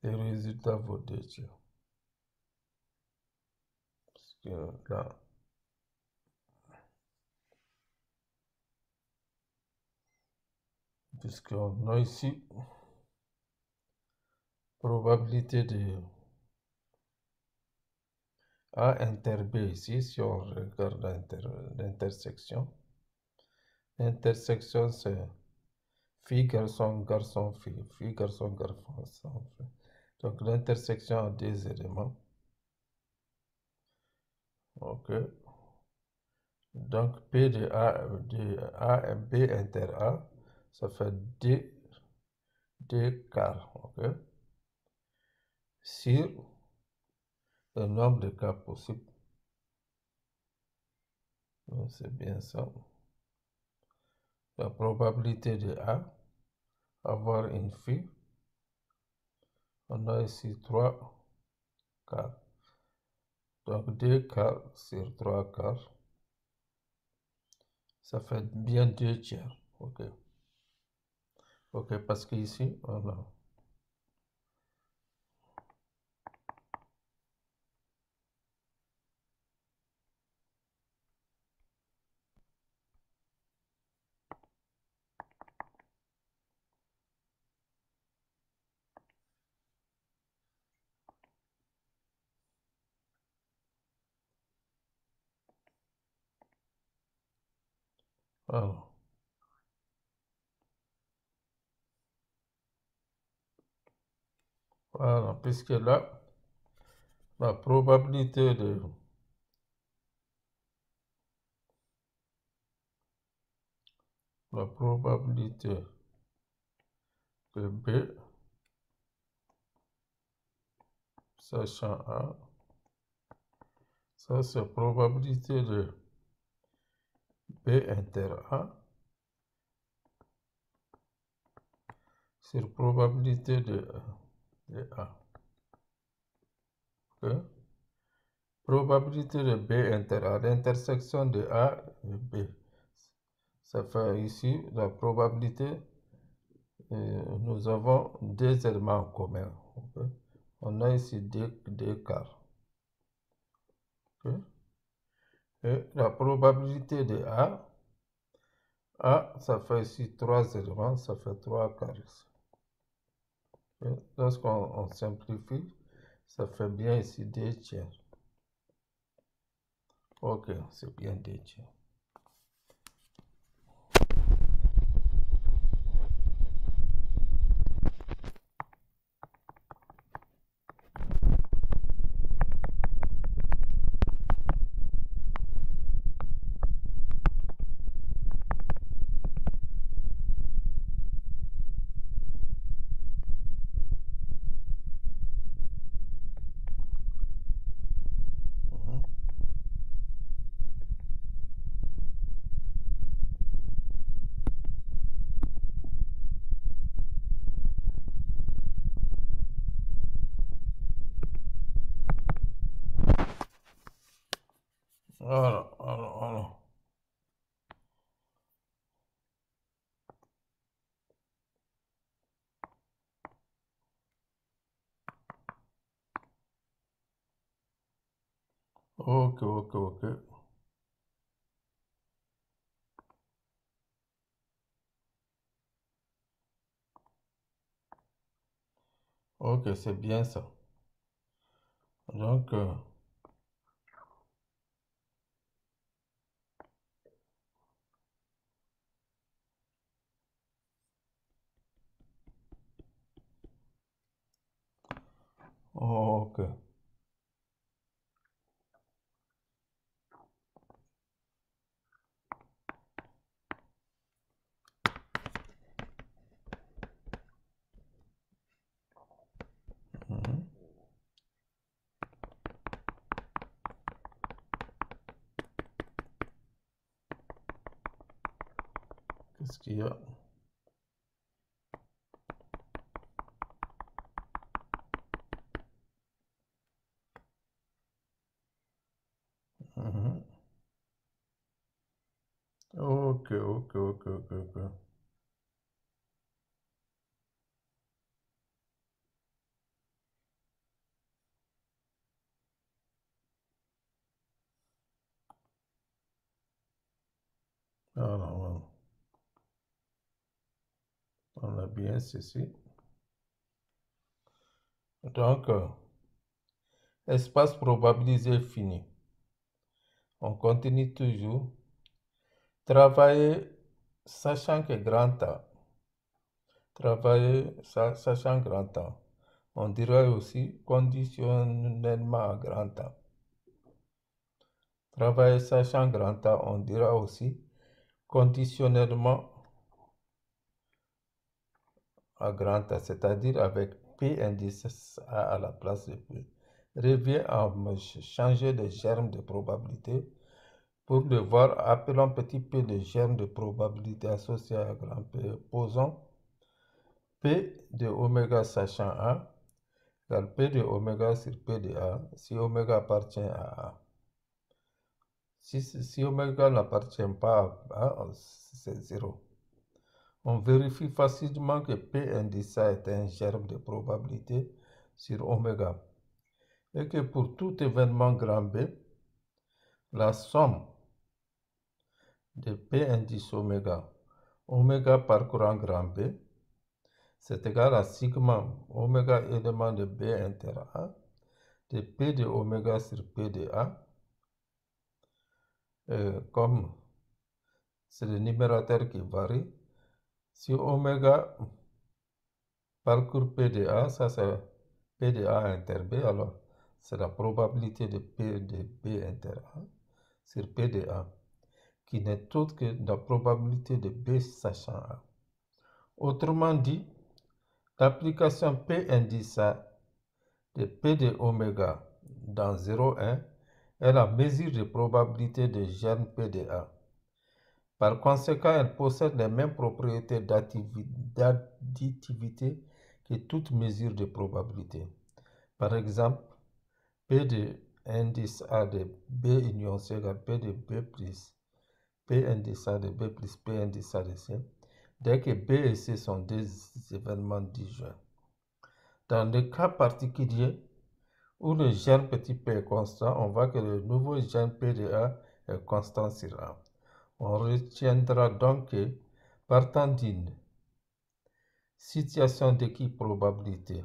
Le résultat vaut 2 tiers. Parce que là, puisqu'on a ici probabilité de A inter B ici, si on regarde l'intersection. L'intersection, c'est fille, garçon, garçon, fille, fille, garçon, garçon, fille. Donc l'intersection a 2 éléments. Ok. Donc P de A, B inter A, ça fait D quarts. Ok. Sur le nombre de cas possibles. C'est bien ça. La probabilité de A, avoir une fille, on a ici 3 quarts. Donc 2 quarts sur 3 quarts, ça fait bien 2 tiers. Ok. Ok, parce qu'ici, on a. Voilà, puisque là, la probabilité de B sachant A, ça c'est probabilité de B inter A sur probabilité de A. Okay. Probabilité de B inter A, l'intersection de A et B. Ça fait ici la probabilité, nous avons 2 éléments en commun. Okay. On a ici D quart. Okay. Et la probabilité de A, ça fait ici 3 éléments, ça fait 3 quarts. Lorsqu'on simplifie, ça fait bien ici 2 tiers. Ok, c'est bien 2 tiers. Voilà. Ok. Ok, c'est bien ça. Donc, ok. Mhm. Qu'est-ce qu'il y a? Mhm. Ok. Alors, on a bien ceci. Donc, espace probabilisé fini. On continue toujours. Travailler sachant que grand A. Travailler sachant grand A. On dirait aussi conditionnellement à grand A. Travailler sachant grand A, on dira aussi conditionnellement à grand A, c'est-à-dire avec P indice A à la place de P. Revient à changer de germe de probabilité. Pour le voir, appelons petit p le germe de probabilité associé à grand P. Posons P de oméga sachant A égale P de oméga sur P de A si oméga appartient à A. Si oméga n'appartient pas à A, c'est 0. On vérifie facilement que P indice A est un germe de probabilité sur oméga et que pour tout événement grand B, la somme de P indice oméga parcourant grand B, c'est égal à sigma oméga élément de B inter A de P de oméga sur P de A, comme c'est le numérateur qui varie. Si oméga parcourt P de A, ça c'est P de A inter B, alors c'est la probabilité de P de B inter A sur P de A, qui n'est autre que la probabilité de B sachant A. Autrement dit, l'application P indice A de P de oméga dans 0,1 est la mesure de probabilité de germe P de A. Par conséquent, elle possède les mêmes propriétés d'additivité que toute mesure de probabilité. Par exemple, P de indice A de B union C égale P de B plus P indice A de B plus P indice A de C, dès que B et C sont des événements disjoints. Dans le cas particulier où le gène petit p est constant, on voit que le nouveau gène P de A est constant sur A. On retiendra donc que, partant d'une situation d'équiprobabilité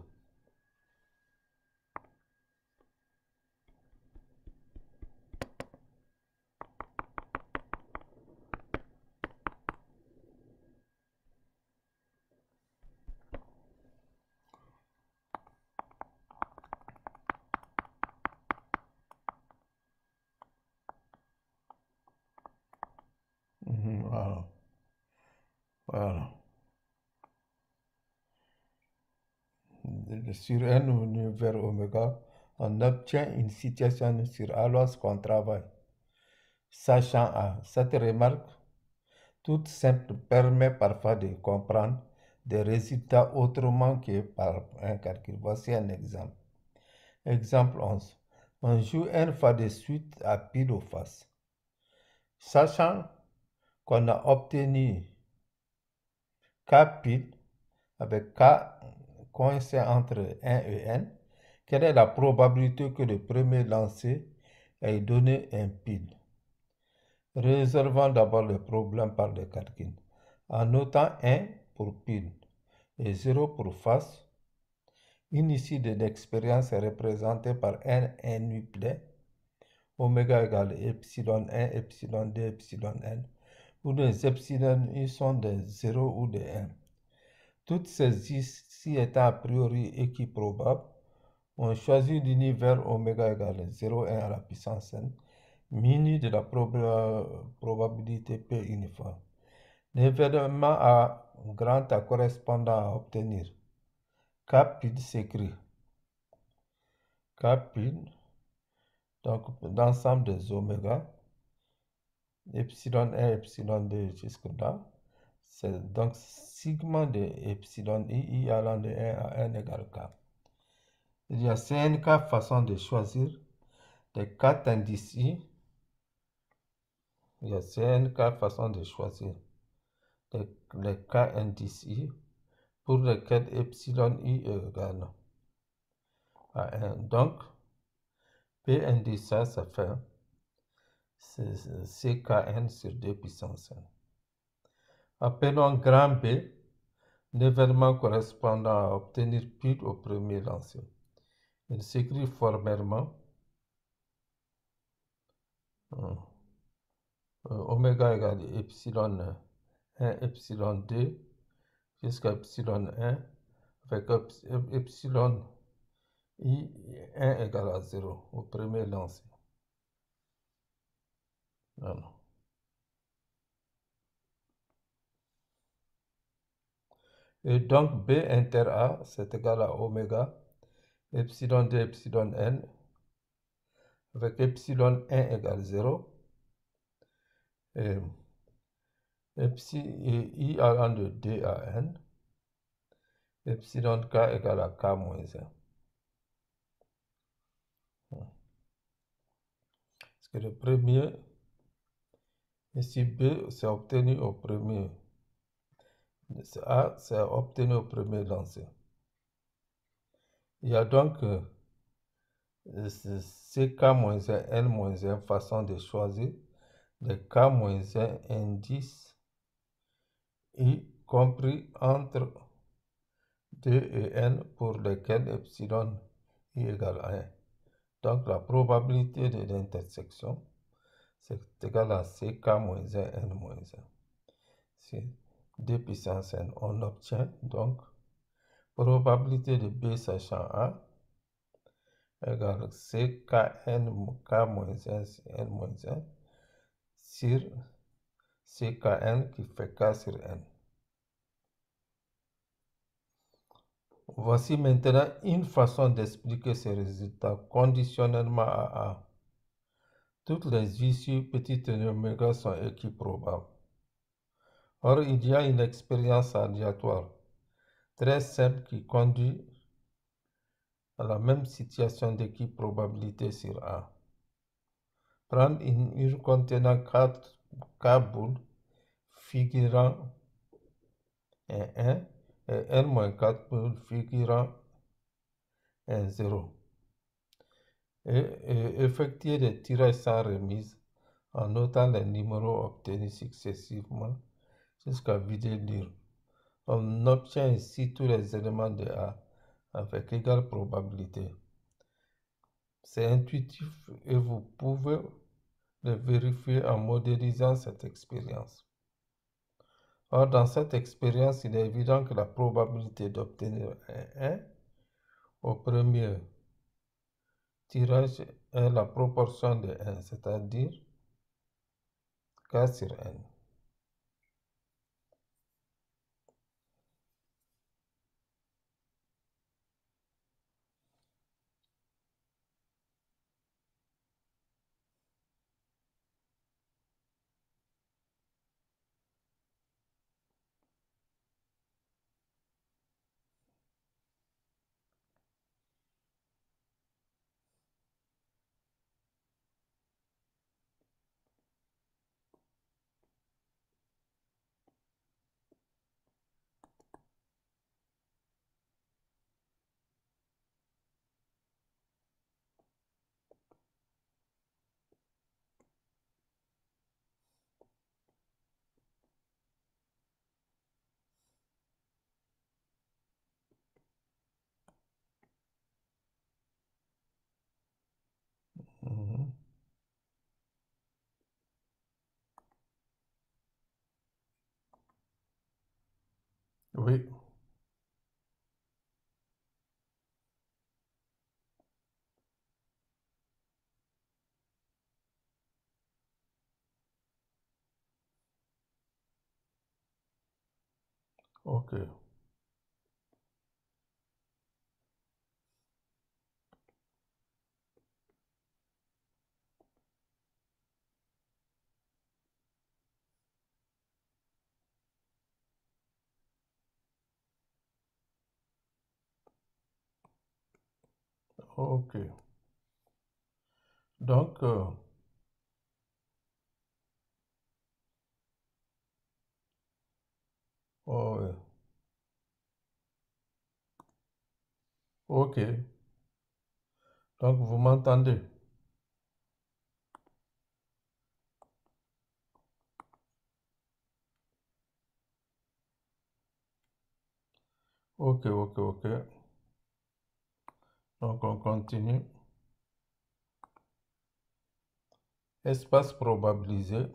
voilà. Voilà. Sur n vers oméga, on obtient une situation sur A lorsqu'on travaille. Sachant A, cette remarque toute simple permet parfois de comprendre des résultats autrement que par un calcul. Voici un exemple. Exemple 11. On joue n fois de suite à pile ou face. Sachant qu'on a obtenu K pile avec K coincé entre 1 et n, quelle est la probabilité que le premier lancé ait donné un pile? Résolvons d'abord le problème par le calcul. En notant 1 pour pile et 0 pour face, une issue de l'expérience est représentée par n n-uplet, oméga égale epsilon 1, epsilon 2, epsilon n, où les epsilon i sont des 0 ou des 1. Toutes ces issues étant a priori équiprobables, on choisit l'univers oméga égale 0,1 à la puissance n, muni de la probabilité P uniforme. L'événement A grand A correspondant à obtenir K pile s'écrit K pile, donc l'ensemble des oméga, epsilon 1, epsilon 2 jusque là, c'est donc sigma de epsilon i allant de 1 à n égale K. Il y a 5 façons de choisir les 4 indices i. Il y a 5 façons de choisir les 4 indices i pour lesquels epsilon i est égal à 1. Donc, P indice ça fait CKN sur 2 puissance n. Appelons grand B l'événement correspondant à obtenir pile au premier lancé. Il s'écrit formellement oméga égale epsilon 1, epsilon 2 jusqu'à epsilon 1 avec epsilon i 1 égale à 0 au premier lancé. Voilà. Et donc B inter A c'est égal à oméga epsilon 2 epsilon n avec epsilon 1 égale 0 et i allant de 2 à n, epsilon k égale à k moins 1. Parce que le premier, ici B, c'est obtenu au premier. A, c'est obtenu au premier lancé. Il y a donc CK-1, N-1 façon de choisir des K-1 indices, y compris entre 2 et n pour lesquels epsilon i égale à 1. Donc la probabilité de l'intersection, c'est égal à CK-1, N-1. C'est 2 puissance n. On obtient donc probabilité de B sachant A égale CKN K-1 N-1 sur CKN qui fait K sur N. Voici maintenant une façon d'expliquer ces résultats conditionnellement à A. Toutes les issues petites n oméga sont équiprobables. Or, il y a une expérience aléatoire très simple qui conduit à la même situation d'équiprobabilité sur A. Prendre une urne contenant 4 boules figurant un 1 et n-4 boules figurant 1, 0. Et effectuer des tirages sans remise en notant les numéros obtenus successivement jusqu'à vider l'urne. On obtient ici tous les éléments de A avec égale probabilité. C'est intuitif et vous pouvez le vérifier en modélisant cette expérience. Or, dans cette expérience, il est évident que la probabilité d'obtenir un 1 au premier tirage est la proportion de 1, c'est-à-dire K sur N. Mhm. Oui, ok, ok. Donc, oh, ouais. Ok, donc vous m'entendez? Ok, ok, ok. Donc on continue. Espace probabilisé.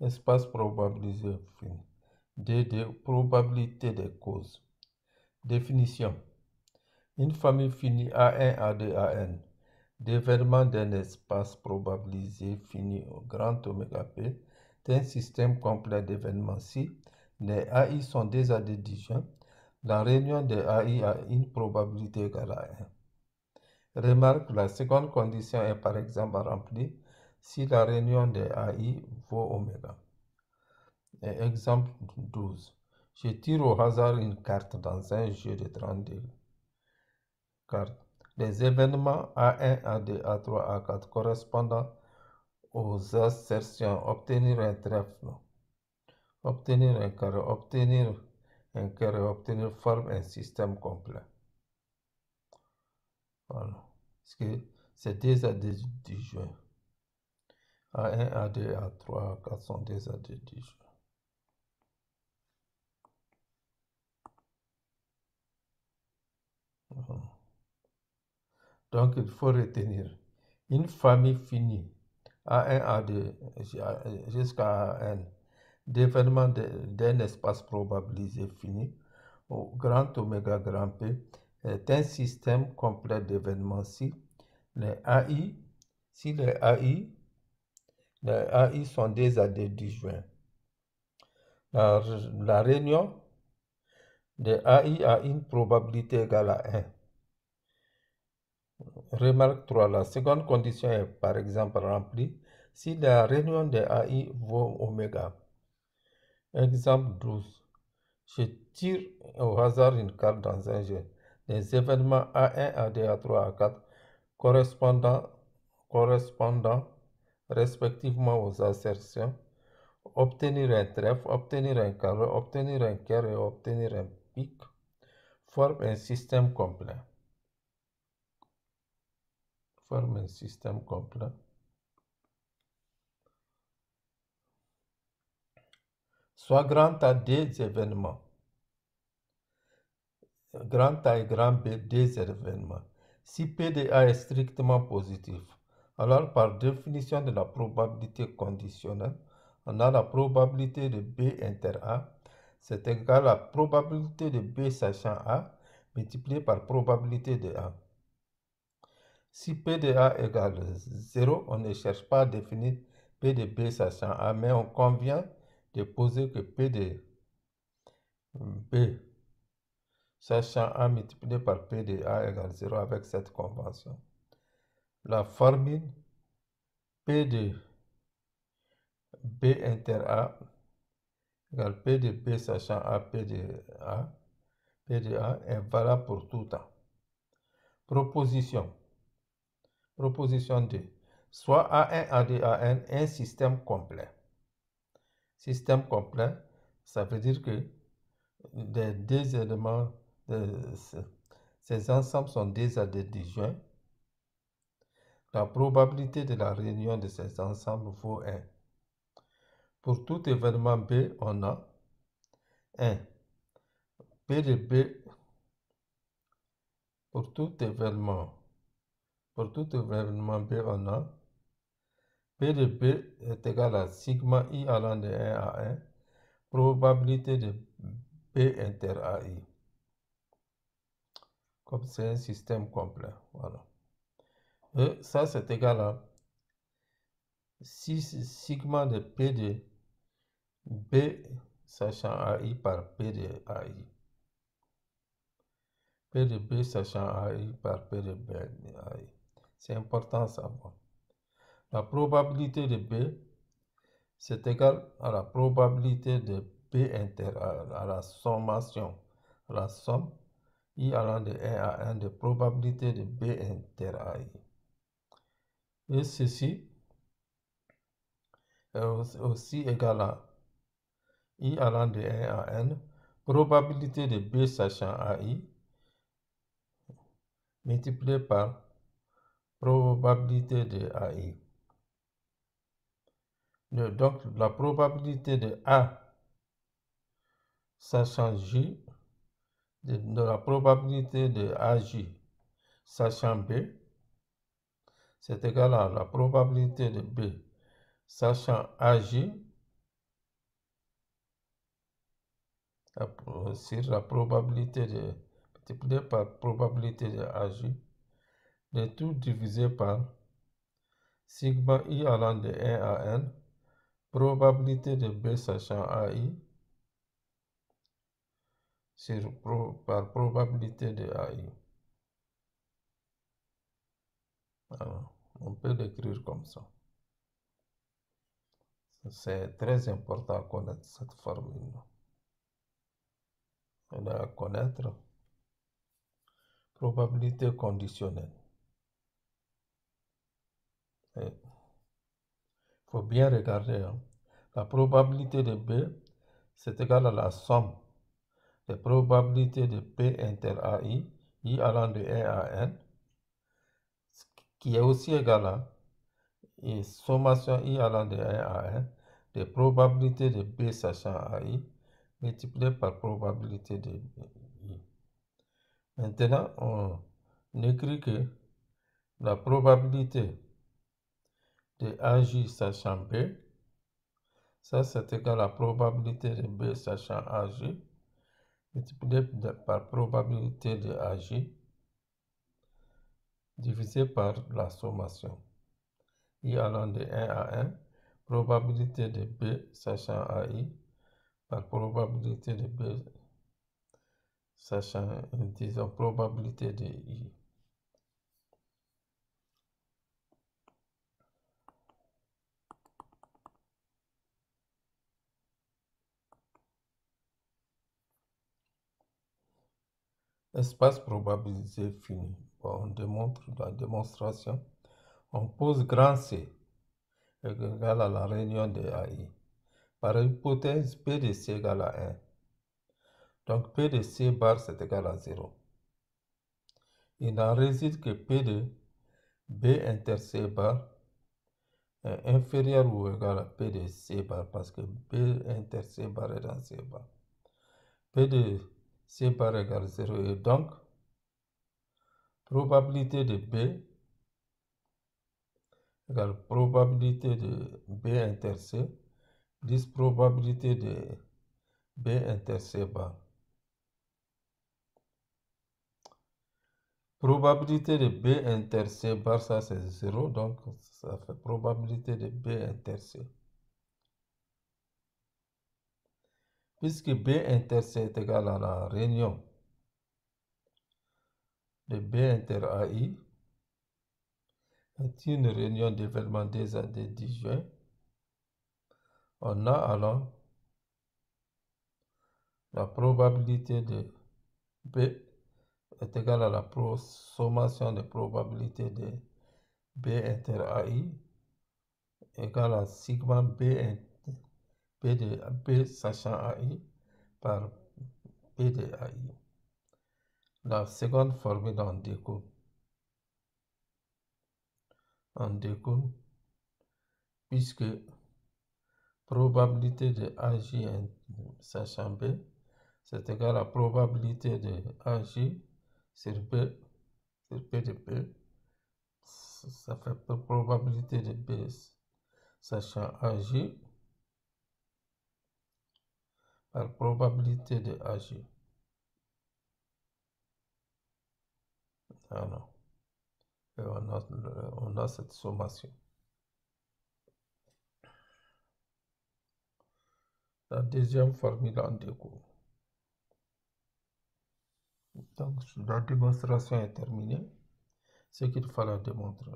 Espace probabilisé fini. D, probabilité des causes. Définition. Une famille finie A1, A2, AN d'événements d'un espace probabilisé fini au grand oméga P d'un système complet d'événements si les AI sont des additions, la réunion des AI a une probabilité égale à 1. Remarque, la seconde condition est par exemple remplie si la réunion des AI vaut oméga. Et exemple 12. Je tire au hasard une carte dans un jeu de 32 cartes. Les événements A1, A2, A3, A4 correspondant aux assertions obtenir un trèfle, obtenir un carré, obtenir forme un système complet. Voilà. Parce que c'est des additions. A1, A2, A3, A4 sont des additions. Donc, il faut retenir une famille finie, A1, A2, jusqu'à AN, d'événements d'un espace probabilisé fini, au grand oméga grand P, est un système complet d'événements si les AI, si les AI sont des AD disjoints. La réunion des AI a une probabilité égale à 1. Remarque 3. La seconde condition est par exemple remplie si la réunion des AI vaut oméga. Exemple 12. Je tire au hasard une carte dans un jeu. Les événements A1, A2, A3, A4 correspondant respectivement aux assertions obtenir un trèfle, obtenir un carré, obtenir un cœur et obtenir un pic forment un système complet. forme un système complet. Soit grand A des événements. Grand A et grand B des événements. Si P de A est strictement positif, alors par définition de la probabilité conditionnelle, on a la probabilité de B inter A, c'est égal à la probabilité de B sachant A multiplié par probabilité de A. Si P de A égale 0, on ne cherche pas à définir P de B sachant A, mais on convient de poser que P de B sachant A multiplié par P de A égale 0 avec cette convention. La formule P de B inter A égale P de B sachant A, P de A est valable pour tout temps. Proposition 2. Soit A1, A2, AN un système complet. Système complet, ça veut dire que les deux éléments de ces ensembles sont déjà disjoints. La probabilité de la réunion de ces ensembles vaut 1. Pour tout événement B, on a 1. P de B, pour tout événement B, on a P de B est égal à sigma I allant de 1 à 1, probabilité de B inter AI. Comme c'est un système complet, voilà. Et ça, c'est égal à 6 sigma de P de B sachant AI par P de AI. P de B sachant AI par P de B AI. C'est important à savoir. La probabilité de B, c'est égal à la probabilité de B inter à la sommation, à la somme I allant de 1 à 1 de probabilité de B inter AI. Et ceci est aussi égal à I allant de 1 à N, probabilité de B sachant AI, multiplié par probabilité de AI. Donc, la probabilité de A sachant J, de la probabilité de AJ sachant B, c'est égal à la probabilité de B sachant AJ sur la probabilité de multiplié par probabilité de AJ, de tout divisé par sigma I allant de 1 à N, probabilité de B sachant AI par probabilité de AI. Alors, on peut l'écrire comme ça. C'est très important à connaître cette formule. On a à connaître probabilité conditionnelle. Il faut bien regarder. La probabilité de B, c'est égal à la somme des probabilités de P inter AI, I allant de 1 à N, qui est aussi égal à et sommation I allant de 1 à 1 des probabilités de B sachant AI multiplié par probabilité de I. Maintenant, on écrit que la probabilité de AJ sachant B, ça c'est égal à la probabilité de B sachant AJ multiplié par probabilité de AJ divisé par la sommation. I allant de 1 à 1, probabilité de B sachant AI par probabilité de B sachant, disons, probabilité de I. Espace probabilisé fini. Bon, on démontre la démonstration. On pose grand C égal à la réunion de AI. Par hypothèse, P de C égale à 1. Donc P de C bar c'est égal à 0. Il n'en résulte que P de B inter C bar est inférieur ou égal à P de C bar parce que B inter C bar est dans C bar. P de C bar égale 0 et donc probabilité de B égale probabilité de B inter C plus probabilité de B inter C bar. Probabilité de B inter C bar, ça c'est 0, donc ça fait probabilité de B inter C. Puisque B inter C est égal à la réunion de B inter AI, est une réunion d'événements des années 10 juin, on a alors la probabilité de B est égale à la sommation de probabilité de B inter AI égale à sigma B de B sachant AI par P de AI. La seconde formule en découle puisque probabilité de AJ sachant B, c'est égal à probabilité de AJ sur B, sur P de B. Ça fait probabilité de B sachant AJ par probabilité de AJ. Alors, et on a cette sommation. La deuxième formule en découle. Donc, la démonstration est terminée. Ce qu'il fallait démontrer.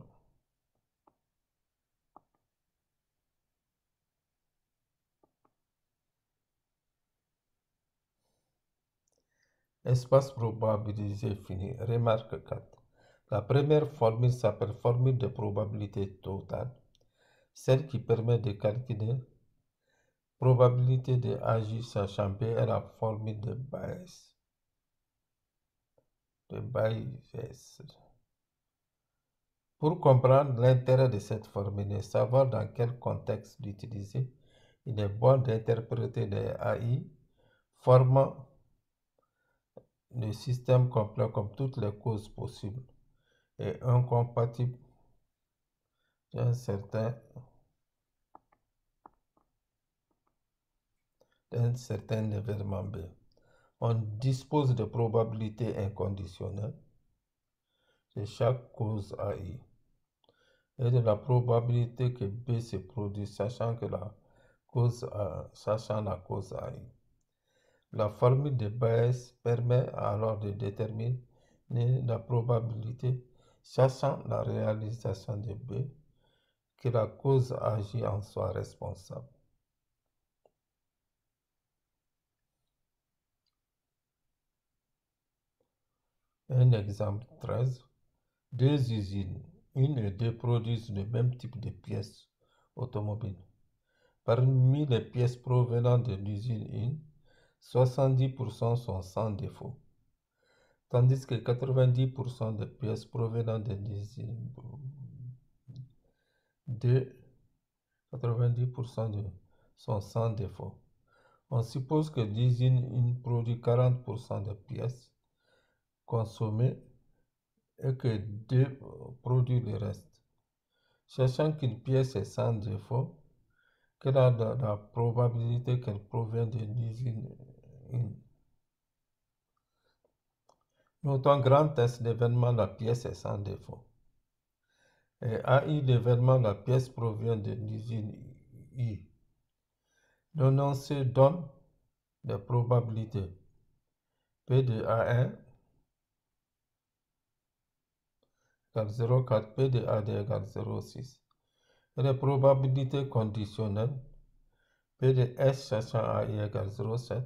Espace probabilisé fini. Remarque 4. La première formule s'appelle formule de probabilité totale, celle qui permet de calculer probabilité de AJ sachant B est la formule de Bayes. Pour comprendre l'intérêt de cette formule et savoir dans quel contexte l'utiliser, il est bon d'interpréter les AI formant le système complet comme toutes les causes possibles et incompatibles d'un certain événement B. On dispose de probabilités inconditionnelles de chaque cause AI et de la probabilité que B se produise sachant la cause AI. La formule de Bayes permet alors de déterminer la probabilité sachant la réalisation de B que la cause AJ en soit responsable. Un exemple 13. Deux usines, une et deux produisent le même type de pièces automobiles. Parmi les pièces provenant de l'usine 1, 70% sont sans défaut, tandis que 90% des pièces provenant de l'usine 2, 90% sont sans défaut. On suppose que l'usine 1 produit 40% des pièces consommées et que 2 produit le reste. Sachant qu'une pièce est sans défaut, quelle est la probabilité qu'elle provient de l'usine 1? Notons grand test l'événement, la pièce est sans défaut. Et AI, l'événement, la pièce provient de l'usine I. L'énoncé donne des probabilités. P de A1 égale 0,4, P de A2 égale 0,6. Et les probabilités conditionnelles, P de S sachant AI égale 0,7,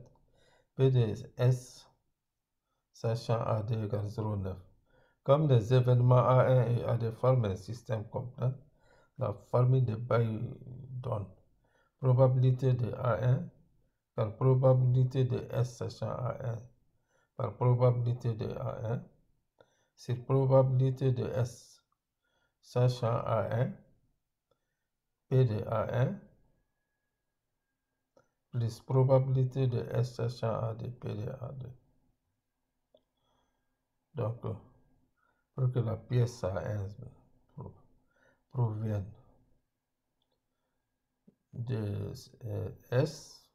P de S sachant A2 égale 0,9. Comme les événements A1 et A2 forment un système complet, la formule de Bayes donne probabilité de A1 par probabilité de S sachant A1 par probabilité de A1 sur probabilité de S sachant A1, P de A1, plus probabilité de S sachant A de P de A2. Donc, pour que la pièce A1 provienne de S,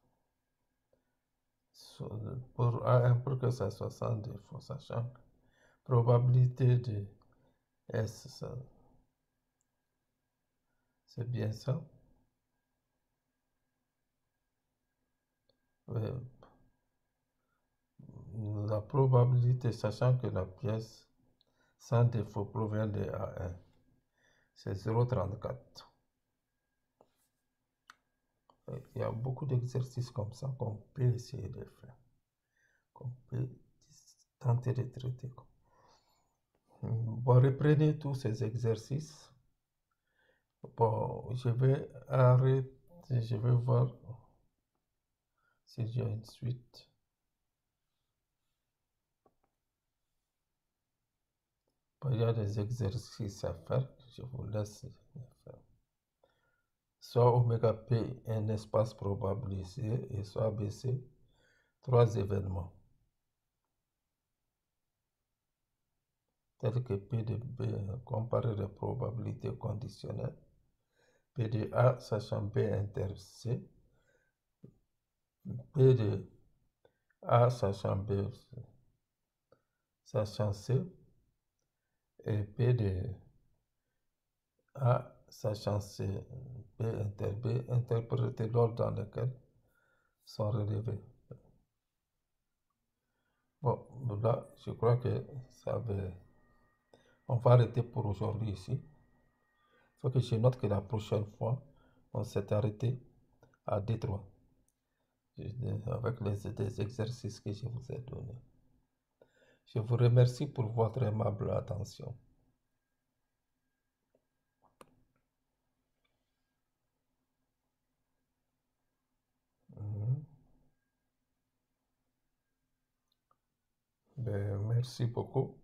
pour A1, pour que ça soit sans défaut, sachant que probabilité de S, c'est bien ça. La probabilité, sachant que la pièce sans défaut provient de A1, c'est 0,34. Il y a beaucoup d'exercices comme ça qu'on peut essayer de faire, qu'on peut tenter de traiter. Bon, reprenez tous ces exercices. Bon, je vais arrêter, je vais voir si j'ai une suite. Bon, il y a des exercices à faire, je vous laisse faire. Soit oméga P un espace probabilisé et soit ABC trois événements tels que P de B comparé de probabilité conditionnelle, P de A sachant B inter C, P de A sachant B sachant C et P de A sachant C, B inter B interprété l'ordre dans lequel sont relevés. Bon, là, je crois que ça va. On va arrêter pour aujourd'hui ici. Il faut que je note que la prochaine fois, on s'est arrêté à Détroit avec les exercices que je vous ai donnés. Je vous remercie pour votre aimable attention. Ben, merci beaucoup.